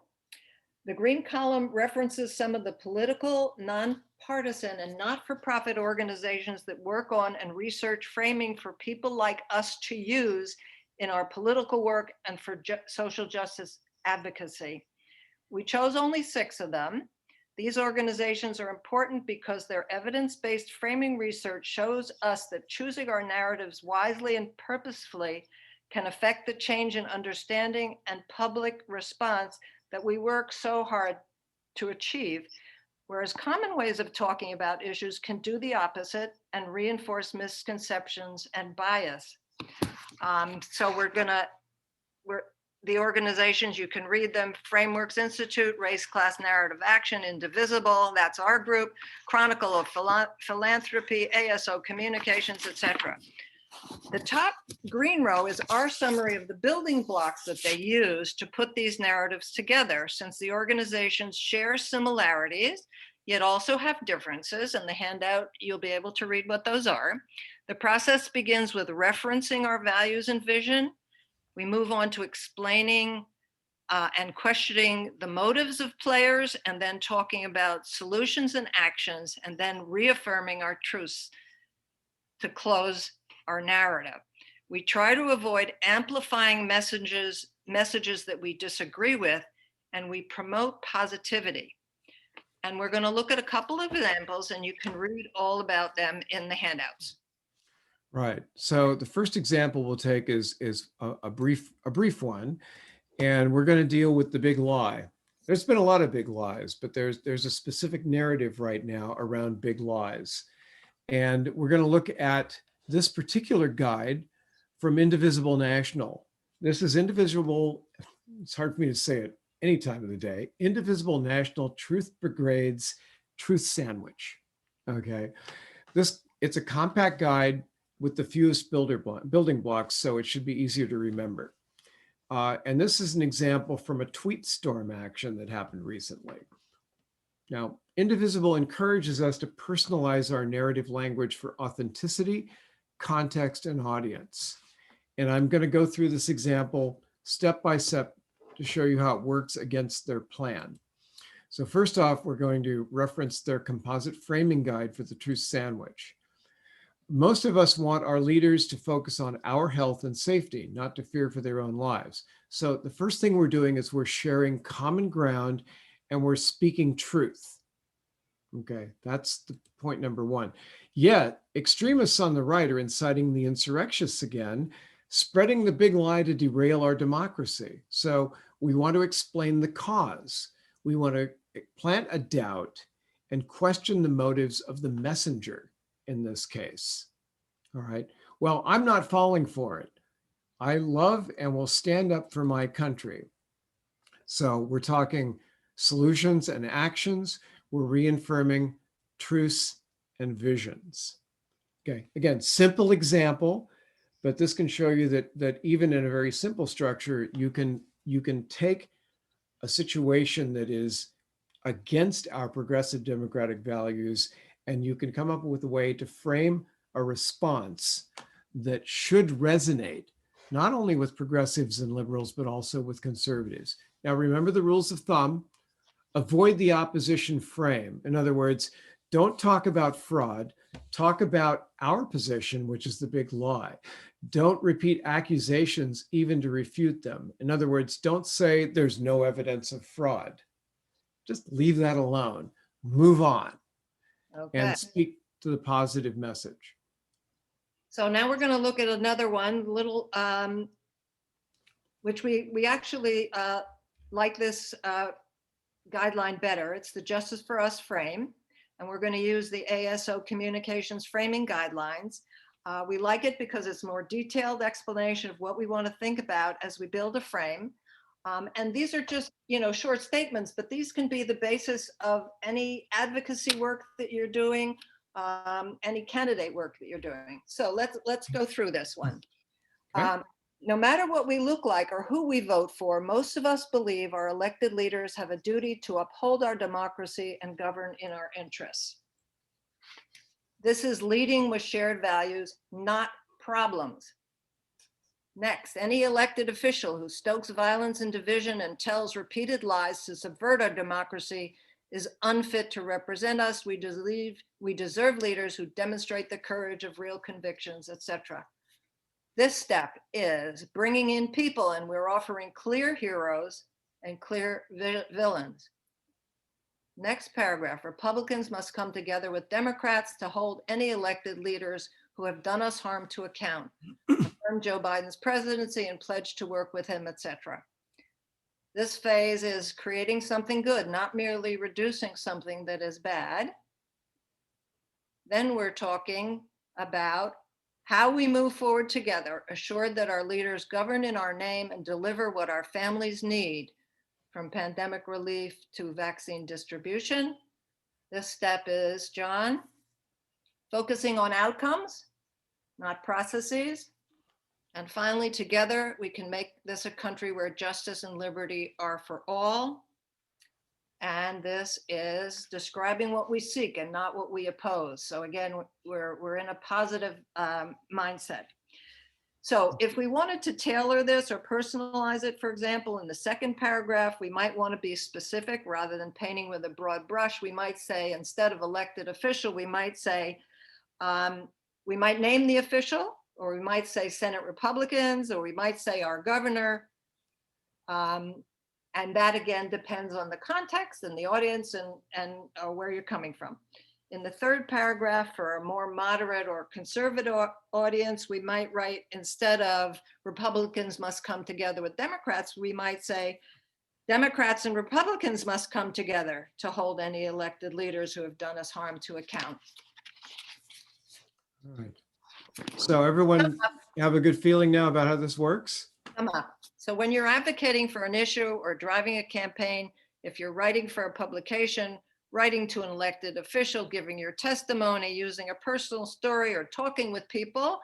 S2: The green column references some of the political, nonpartisan, and not-for-profit organizations that work on and research framing for people like us to use in our political work and for social justice advocacy. We chose only 6 of them. These organizations are important because their evidence-based framing research shows us that choosing our narratives wisely and purposefully can affect the change in understanding and public response that we work so hard to achieve, whereas common ways of talking about issues can do the opposite and reinforce misconceptions and bias. So the organizations, you can read them: Frameworks Institute, Race, Class, Narrative Action, Indivisible, that's our group, Chronicle of Philanthropy, ASO Communications, etc. The top green row is our summary of the building blocks that they use to put these narratives together, since the organizations share similarities, yet also have differences. In the handout, you'll be able to read what those are. The process begins with referencing our values and vision. We move on to explaining and questioning the motives of players, and then talking about solutions and actions, and then reaffirming our truths to close our narrative. We try to avoid amplifying messages that we disagree with, and we promote positivity. And we're going to look at a couple of examples, and you can read all about them in the handouts.
S3: Right. So the first example we'll take is a brief one, and we're going to deal with the big lie. There's been a lot of big lies, but there's a specific narrative right now around big lies. And we're going to look at this particular guide from Indivisible National. This is Indivisible, it's hard for me to say it any time of the day, Indivisible National Truth Brigade's Truth Sandwich. Okay. It's a compact guide with the fewest building blocks, so it should be easier to remember. And this is an example from a tweet storm action that happened recently. Now, Indivisible encourages us to personalize our narrative language for authenticity, context, and audience. And I'm going to go through this example step by step to show you how it works against their plan. So first off, we're going to reference their composite framing guide for the truth sandwich. Most of us want our leaders to focus on our health and safety, not to fear for their own lives. So the first thing we're doing is we're sharing common ground and we're speaking truth. Okay, that's the point number one. Yet, extremists on the right are inciting the insurrectionists again, spreading the big lie to derail our democracy. So we want to explain the cause. We want to plant a doubt and question the motives of the messenger in this case. All right. Well, I'm not falling for it. I love and will stand up for my country. So we're talking solutions and actions. We're reaffirming truths and visions. Okay, again, simple example, but this can show you that even in a very simple structure, you can take a situation that is against our progressive democratic values, and you can come up with a way to frame a response that should resonate not only with progressives and liberals, but also with conservatives. Now, remember the rules of thumb. Avoid the opposition frame. In other words, don't talk about fraud. Talk about our position, which is the big lie. Don't repeat accusations even to refute them. In other words, don't say there's no evidence of fraud. Just leave that alone. Move on.
S2: Okay.
S3: And speak to the positive message.
S2: So now we're going to look at another one, which we actually like this guideline better. It's the Justice for Us frame, and we're going to use the ASO Communications Framing Guidelines. We like it because it's more detailed explanation of what we want to think about as we build a frame. And these are just, short statements, but these can be the basis of any advocacy work that you're doing, any candidate work that you're doing. So let's go through this one.
S3: Okay.
S2: No matter what we look like or who we vote for, most of us believe our elected leaders have a duty to uphold our democracy and govern in our interests. This is leading with shared values, not problems. Next, any elected official who stokes violence and division and tells repeated lies to subvert our democracy is unfit to represent us. We deserve leaders who demonstrate the courage of real convictions, etc. This step is bringing in people, and we're offering clear heroes and clear villains. Next paragraph, Republicans must come together with Democrats to hold any elected leaders who have done us harm to account, affirm Joe Biden's presidency and pledge to work with him, etc. This phase is creating something good, not merely reducing something that is bad. Then we're talking about how we move forward together, assured that our leaders govern in our name and deliver what our families need, from pandemic relief to vaccine distribution. This step is, John, focusing on outcomes, not processes. And finally, together, we can make this a country where justice and liberty are for all. And this is describing what we seek and not what we oppose. So again, we're in a positive mindset. So if we wanted to tailor this or personalize it, for example, in the second paragraph, we might want to be specific rather than painting with a broad brush. We might say, instead of elected official, we might say, we might name the official, or we might say Senate Republicans, or we might say our governor. And that again depends on the context and the audience and where you're coming from. In the third paragraph, for a more moderate or conservative audience, we might write, instead of Republicans must come together with Democrats, we might say Democrats and Republicans must come together to hold any elected leaders who have done us harm to account.
S3: All right. So everyone have a good feeling now about how this works?
S2: Come up. So when you're advocating for an issue or driving a campaign, if you're writing for a publication, writing to an elected official, giving your testimony, using a personal story, or talking with people,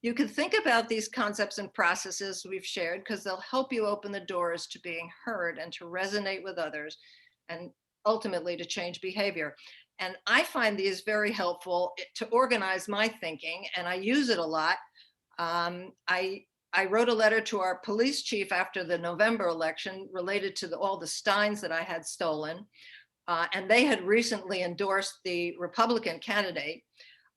S2: you can think about these concepts and processes we've shared, because they'll help you open the doors to being heard and to resonate with others, and ultimately to change behavior. And I find these very helpful to organize my thinking, and I use it a lot. I wrote a letter to our police chief after the November election related to all the steins that I had stolen. And they had recently endorsed the Republican candidate.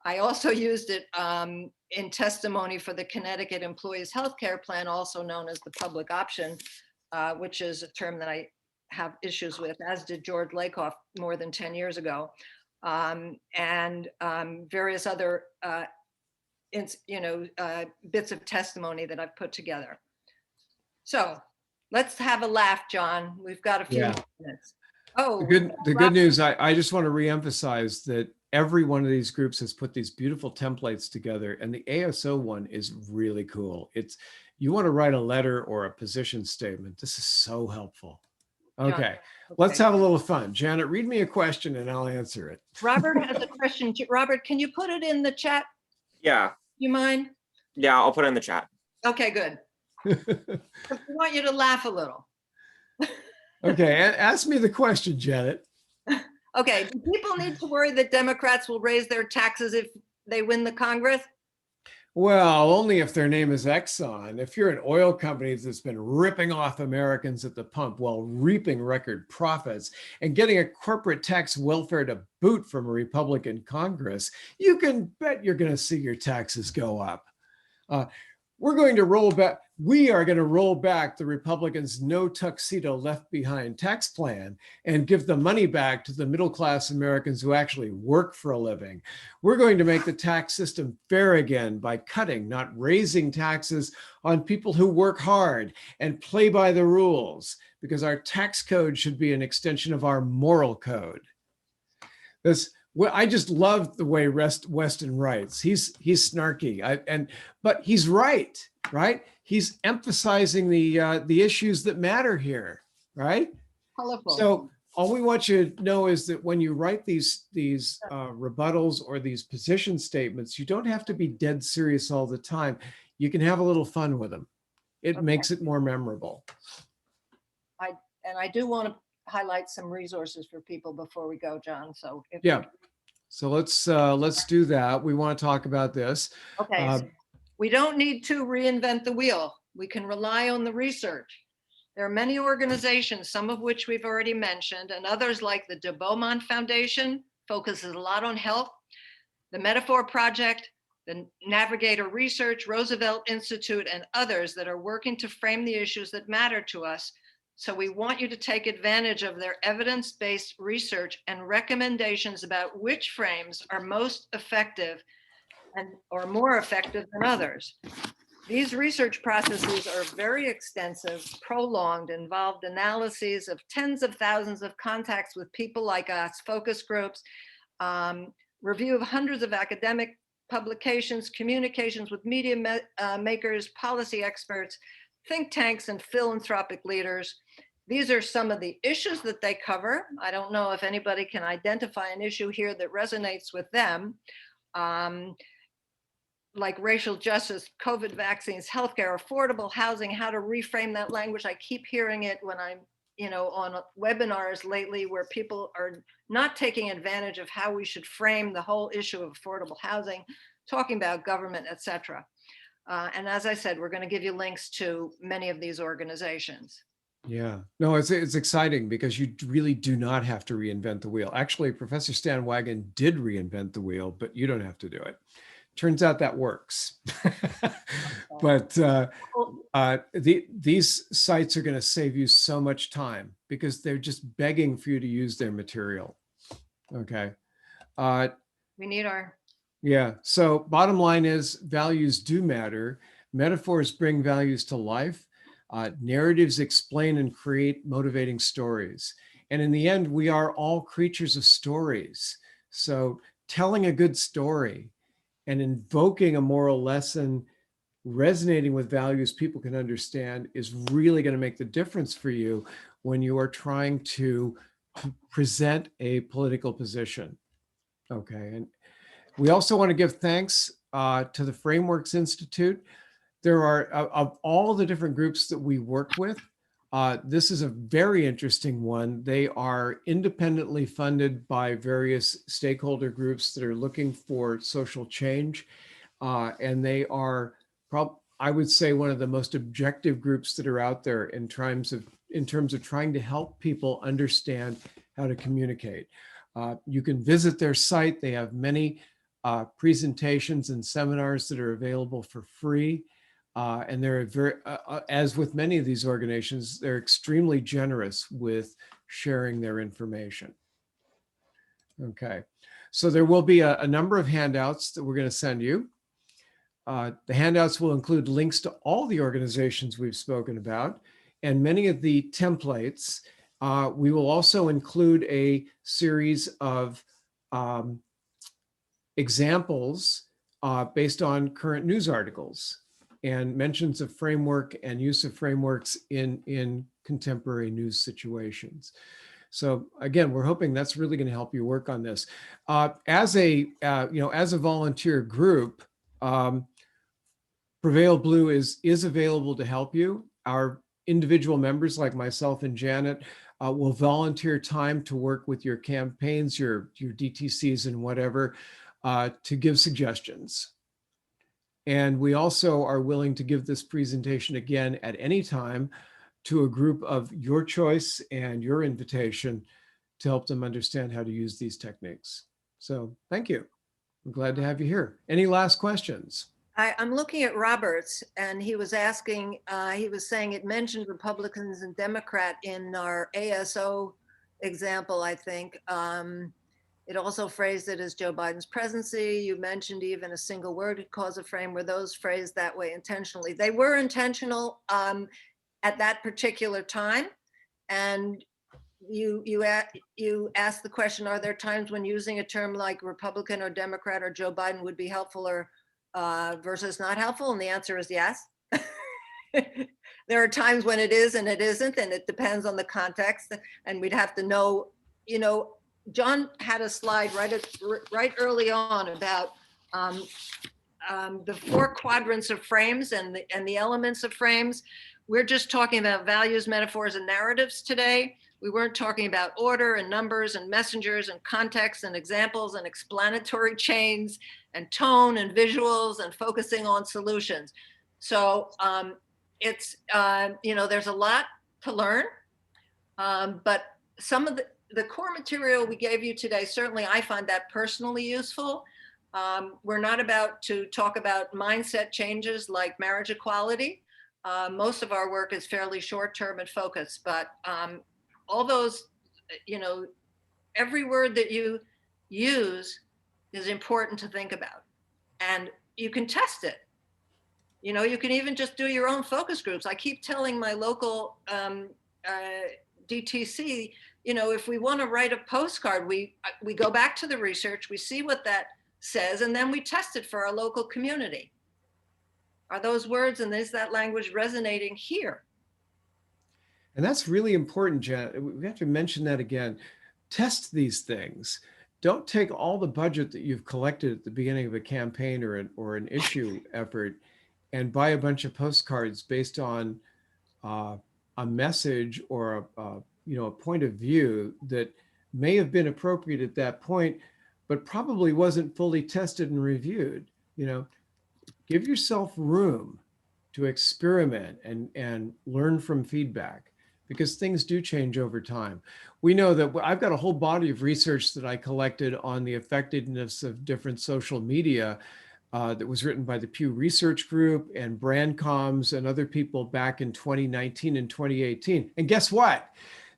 S2: I also used it in testimony for the Connecticut Employees Healthcare Plan, also known as the public option, which is a term that I have issues with, as did George Lakoff more than 10 years ago, and various other bits of testimony that I've put together. So let's have a laugh, John. We've got a few minutes. Oh,
S3: The good news, I just want to reemphasize that every one of these groups has put these beautiful templates together, and the ASO one is really cool. You want to write a letter or a position statement. This is so helpful. Okay, let's have a little fun. Janet, read me a question and I'll answer it.
S2: Robert has a question. Robert, can you put it in the chat?
S5: Yeah.
S2: You mind?
S5: Yeah, I'll put it in the chat.
S2: Okay, good. I want you to laugh a little.
S3: Okay, ask me the question, Janet.
S2: Okay, do people need to worry that Democrats will raise their taxes if they win the Congress?
S3: Well, only if their name is Exxon. If you're an oil company that's been ripping off Americans at the pump while reaping record profits and getting a corporate tax welfare to boot from a Republican Congress, you can bet you're going to see your taxes go up. We are going to roll back the Republicans' no tuxedo left behind tax plan and give the money back to the middle-class Americans who actually work for a living. We're going to make the tax system fair again by cutting, not raising taxes on people who work hard and play by the rules, because our tax code should be an extension of our moral code. Well, I just love the way Weston writes. He's snarky, but he's right? He's emphasizing the issues that matter here, right?
S2: Colorful.
S3: So all we want you to know is that when you write these rebuttals or these position statements, you don't have to be dead serious all the time. You can have a little fun with them. It makes it more memorable.
S2: I do want to highlight some resources for people before we go, John. So
S3: so let's do that. We want to talk about this.
S2: Okay. So we don't need to reinvent the wheel. We can rely on the research. There are many organizations, some of which we've already mentioned, and others like the de Beaumont Foundation focuses a lot on health, the Metaphor Project, the Navigator Research, Roosevelt Institute, and others that are working to frame the issues that matter to us. So we want you to take advantage of their evidence-based research and recommendations about which frames are most effective and or more effective than others. These research processes are very extensive, prolonged, involved analyses of tens of thousands of contacts with people like us, focus groups, review of hundreds of academic publications, communications with media makers, policy experts, think tanks, and philanthropic leaders. These are some of the issues that they cover. I don't know if anybody can identify an issue here that resonates with them. Like racial justice, COVID vaccines, healthcare, affordable housing, how to reframe that language. I keep hearing it when I'm, on webinars lately where people are not taking advantage of how we should frame the whole issue of affordable housing, talking about government, etc. And as I said, we're going to give you links to many of these organizations.
S3: Yeah, no, it's exciting because you really do not have to reinvent the wheel. Actually, Professor Stan Wagon did reinvent the wheel, but you don't have to do it. Turns out that works. But these sites are going to save you so much time because they're just begging for you to use their material. Okay.
S2: We need our...
S3: Yeah. So bottom line is values do matter. Metaphors bring values to life. Narratives explain and create motivating stories. And in the end, we are all creatures of stories. So telling a good story and invoking a moral lesson, resonating with values people can understand is really going to make the difference for you when you are trying to present a political position. Okay. And we also want to give thanks to the Frameworks Institute. There are, of all the different groups that we work with, this is a very interesting one. They are independently funded by various stakeholder groups that are looking for social change. And they are, I would say, one of the most objective groups that are out there in terms of trying to help people understand how to communicate. You can visit their site. They have many presentations and seminars that are available for free. And they're very, as with many of these organizations, they're extremely generous with sharing their information. Okay, so there will be a number of handouts that we're going to send you. The handouts will include links to all the organizations we've spoken about and many of the templates. We will also include a series of examples based on current news articles and mentions of framework and use of frameworks in contemporary news situations. So again, we're hoping that's really going to help you work on this. As a volunteer group, Prevail Blue is available to help you. Our individual members like myself and Janet will volunteer time to work with your campaigns, your DTCs and whatever, to give suggestions. And we also are willing to give this presentation again at any time to a group of your choice and your invitation to help them understand how to use these techniques. So thank you. I'm glad to have you here. Any last questions?
S2: I'm looking at Roberts, and he was asking, he was saying it mentioned Republicans and Democrat in our ASO example, I think. It also phrased it as Joe Biden's presidency. You mentioned even a single word could cause a frame. Were those phrased that way intentionally? They were intentional at that particular time. And you asked the question, are there times when using a term like Republican or Democrat or Joe Biden would be helpful or versus not helpful? And the answer is yes. There are times when it is and it isn't, and it depends on the context. And we'd have to know, John had a slide right early on about the 4 quadrants of frames and the elements of frames. We're just talking about values, metaphors, and narratives today. We weren't talking about order and numbers and messengers and context and examples and explanatory chains and tone and visuals and focusing on solutions. So it's, there's a lot to learn. But some of the core material we gave you today, certainly I find that personally useful. We're not about to talk about mindset changes like marriage equality. Most of our work is fairly short-term and focused, but all those, every word that you use is important to think about. And you can test it. You can even just do your own focus groups. I keep telling my local DTC, if we want to write a postcard, we go back to the research, we see what that says, and then we test it for our local community. Are those words and is that language resonating here?
S3: And that's really important, Jen. We have to mention that again. Test these things. Don't take all the budget that you've collected at the beginning of a campaign or an issue effort and buy a bunch of postcards based on a message or a point of view that may have been appropriate at that point, but probably wasn't fully tested and reviewed. Give yourself room to experiment and learn from feedback, because things do change over time. We know that I've got a whole body of research that I collected on the effectiveness of different social media that was written by the Pew Research Group and Brandcoms and other people back in 2019 and 2018. And guess what?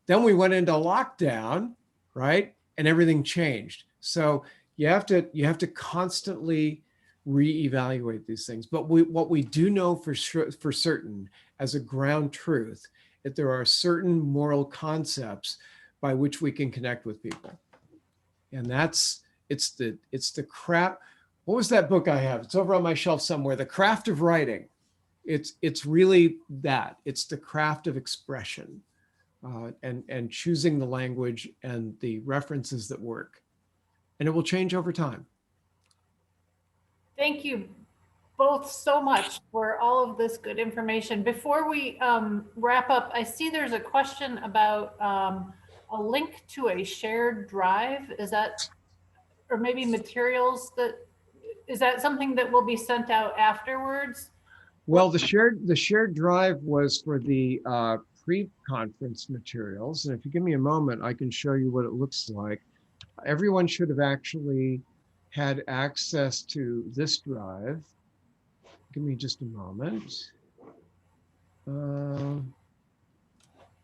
S3: Then we went into lockdown, right? And everything changed. So you have to constantly reevaluate these things. But what we do know for certain as a ground truth, that there are certain moral concepts by which we can connect with people. And it's the craft. What was that book I have? It's over on my shelf somewhere. The Craft of Writing. It's really that. It's the craft of expression and choosing the language and the references that work. And it will change over time.
S1: Thank you both so much for all of this good information. Before we wrap up, I see there's a question about a link to a shared drive. Is that, or maybe materials is that something that will be sent out afterwards?
S3: Well, the shared drive was for the pre-conference materials. And if you give me a moment, I can show you what it looks like. Everyone should have actually had access to this drive. Give me just a moment.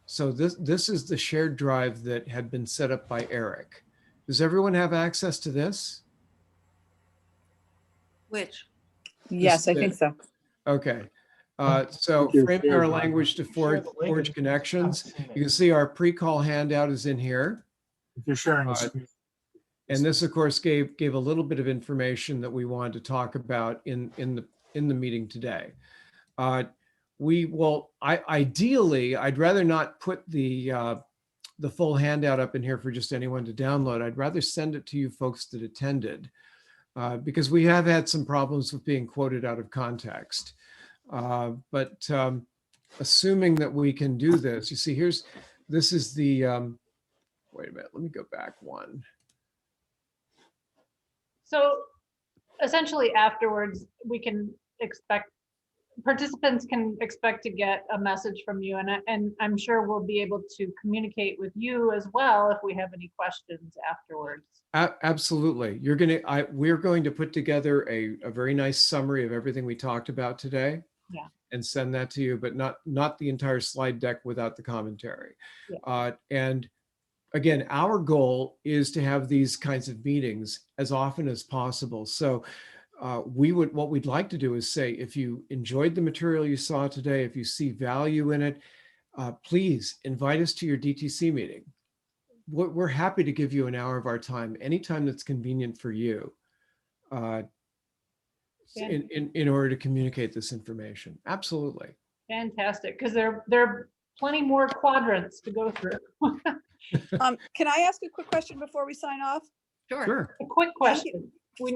S3: So this is the shared drive that had been set up by Eric. Does everyone have access to this?
S2: Which?
S4: Yes, I think so.
S3: Okay. So framing our language to forge connections. You can see our pre-call handout is in here.
S8: If you're sharing
S3: and this, of course, gave a little bit of information that we wanted to talk about in the meeting today. Ideally, I'd rather not put the full handout up in here for just anyone to download. I'd rather send it to you folks that attended, because we have had some problems with being quoted out of context. But assuming that we can do this, you see, this is the, wait a minute, let me go back one.
S1: So essentially afterwards, we can expect, participants can expect to get a message from you, and I'm sure we'll be able to communicate with you as well if we have any questions afterwards.
S3: Absolutely. We're going to put together a very nice summary of everything we talked about today.
S1: Yeah.
S3: And send that to you, but not the entire slide deck without the commentary.
S1: Yeah.
S3: And again, our goal is to have these kinds of meetings as often as possible. So what we'd like to do is say, if you enjoyed the material you saw today, if you see value in it, please invite us to your DTC meeting. We're happy to give you an hour of our time, anytime that's convenient for you, in order to communicate this information. Absolutely.
S1: Fantastic, because there are plenty more quadrants to go through.
S4: Can I ask a quick question before we sign off?
S3: Sure.
S1: A quick question.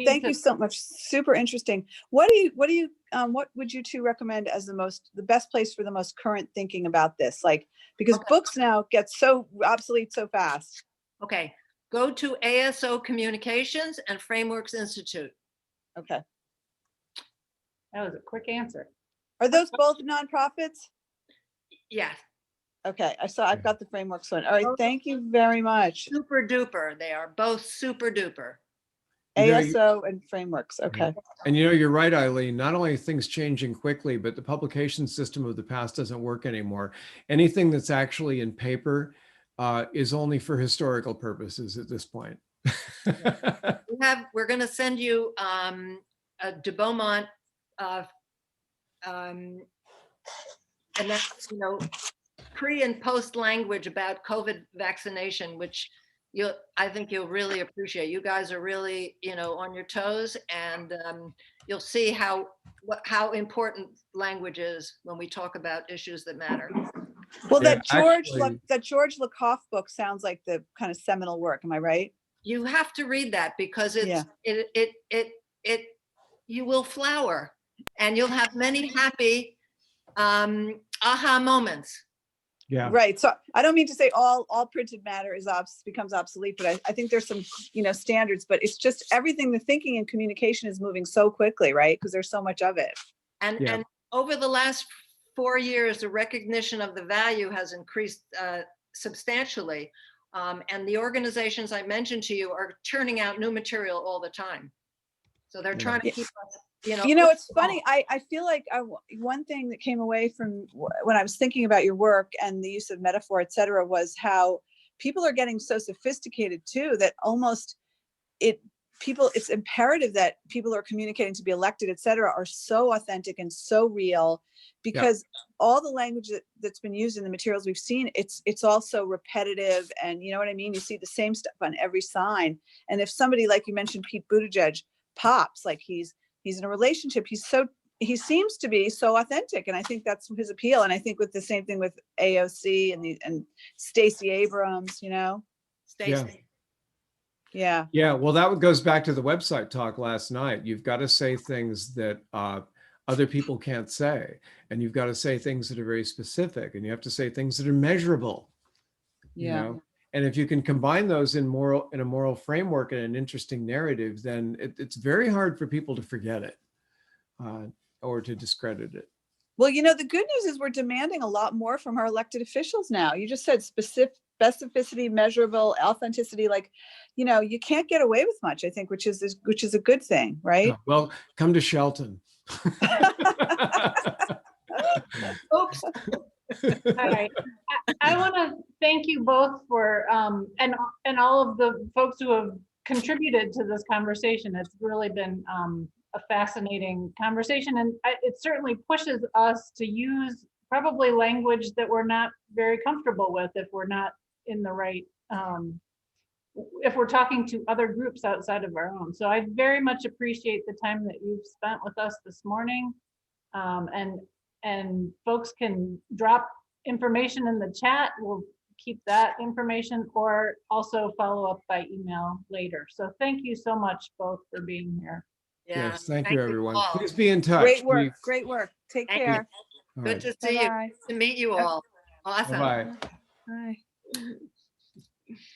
S4: Thank you so much. Super interesting. What would you two recommend as the best place for the most current thinking about this? Like, because books now get so obsolete so fast.
S2: Okay, go to ASO Communications and Frameworks Institute.
S4: Okay.
S1: That was a quick answer.
S4: Are those both nonprofits?
S2: Yeah,
S4: Okay, I've got the frameworks one. All right,
S2: Both.
S4: thank you very much.
S2: super duper. They are both super duper.
S3: You know,
S4: ASO and frameworks, okay.
S3: And you know, you're right, Eileen. Not only are things changing quickly, but the publication system of the past doesn't work anymore. Anything that's actually in paper is only for historical purposes at this point.
S2: We're going to send you a de Beaumont, and that's, pre and post language about COVID vaccination, which I think you'll really appreciate. You guys are really, on your toes, and you'll see how important language is when we talk about issues that matter.
S4: Well,
S3: Yeah,
S4: that George Lakoff book sounds like the kind of seminal work. Am I right?
S2: You have to read that because
S4: Yeah.
S2: you will flower, and you'll have many happy aha moments.
S3: Yeah.
S4: Right. So I don't mean to say all printed matter becomes obsolete, but I think there's some, standards, but it's just everything, the thinking and communication is moving so quickly, right? Because there's so much of it.
S2: And over the last 4 years, the recognition of the value has increased substantially. And the organizations I mentioned to you are churning out new material all the time. So they're trying to keep us,
S4: It's funny. I feel like one thing that came away from when I was thinking about your work and the use of metaphor, et cetera, was how people are getting so sophisticated too, that almost it's imperative that people who are communicating to be elected, et cetera, are so authentic and so real, because all the language that's been used in the materials we've seen, it's also repetitive. And you know what I mean? You see the same stuff on every sign. And if somebody, like you mentioned, Pete Buttigieg, pops, like he's in a relationship, he seems to be so authentic. And I think that's his appeal. And I think with the same thing with AOC and Stacey Abrams,
S2: Stacey.
S4: Yeah.
S3: Yeah. Well, that goes back to the website talk last night. You've got to say things that other people can't say. And you've got to say things that are very specific, and you have to say things that are measurable.
S4: Yeah.
S3: And if you can combine those in a moral framework and an interesting narrative, then it's very hard for people to forget it or to discredit it.
S4: Well, the good news is we're demanding a lot more from our elected officials now. You just said specificity, measurable, authenticity. Like, you can't get away with much, I think, which is a good thing, right?
S3: Well, come to Shelton.
S2: Oops.
S1: All right. I want to thank you both for, and all of the folks who have contributed to this conversation. It's really been a fascinating conversation, and it certainly pushes us to use probably language that we're not very comfortable with if we're not in the right, if we're talking to other groups outside of our own. So I very much appreciate the time that you've spent with us this morning. And folks can drop information in the chat. We'll keep that information, or also follow up by email later. So thank you so much both for being here.
S2: Yeah.
S3: Yes, thank you, everyone.
S2: all.
S3: Please be in touch.
S4: Great work. Great work. Take
S2: Thank you.
S4: care.
S3: All
S2: Good
S3: right.
S2: to see you.
S4: Bye-bye.
S2: Good to meet you all. Awesome.
S3: Bye-bye.
S4: Bye.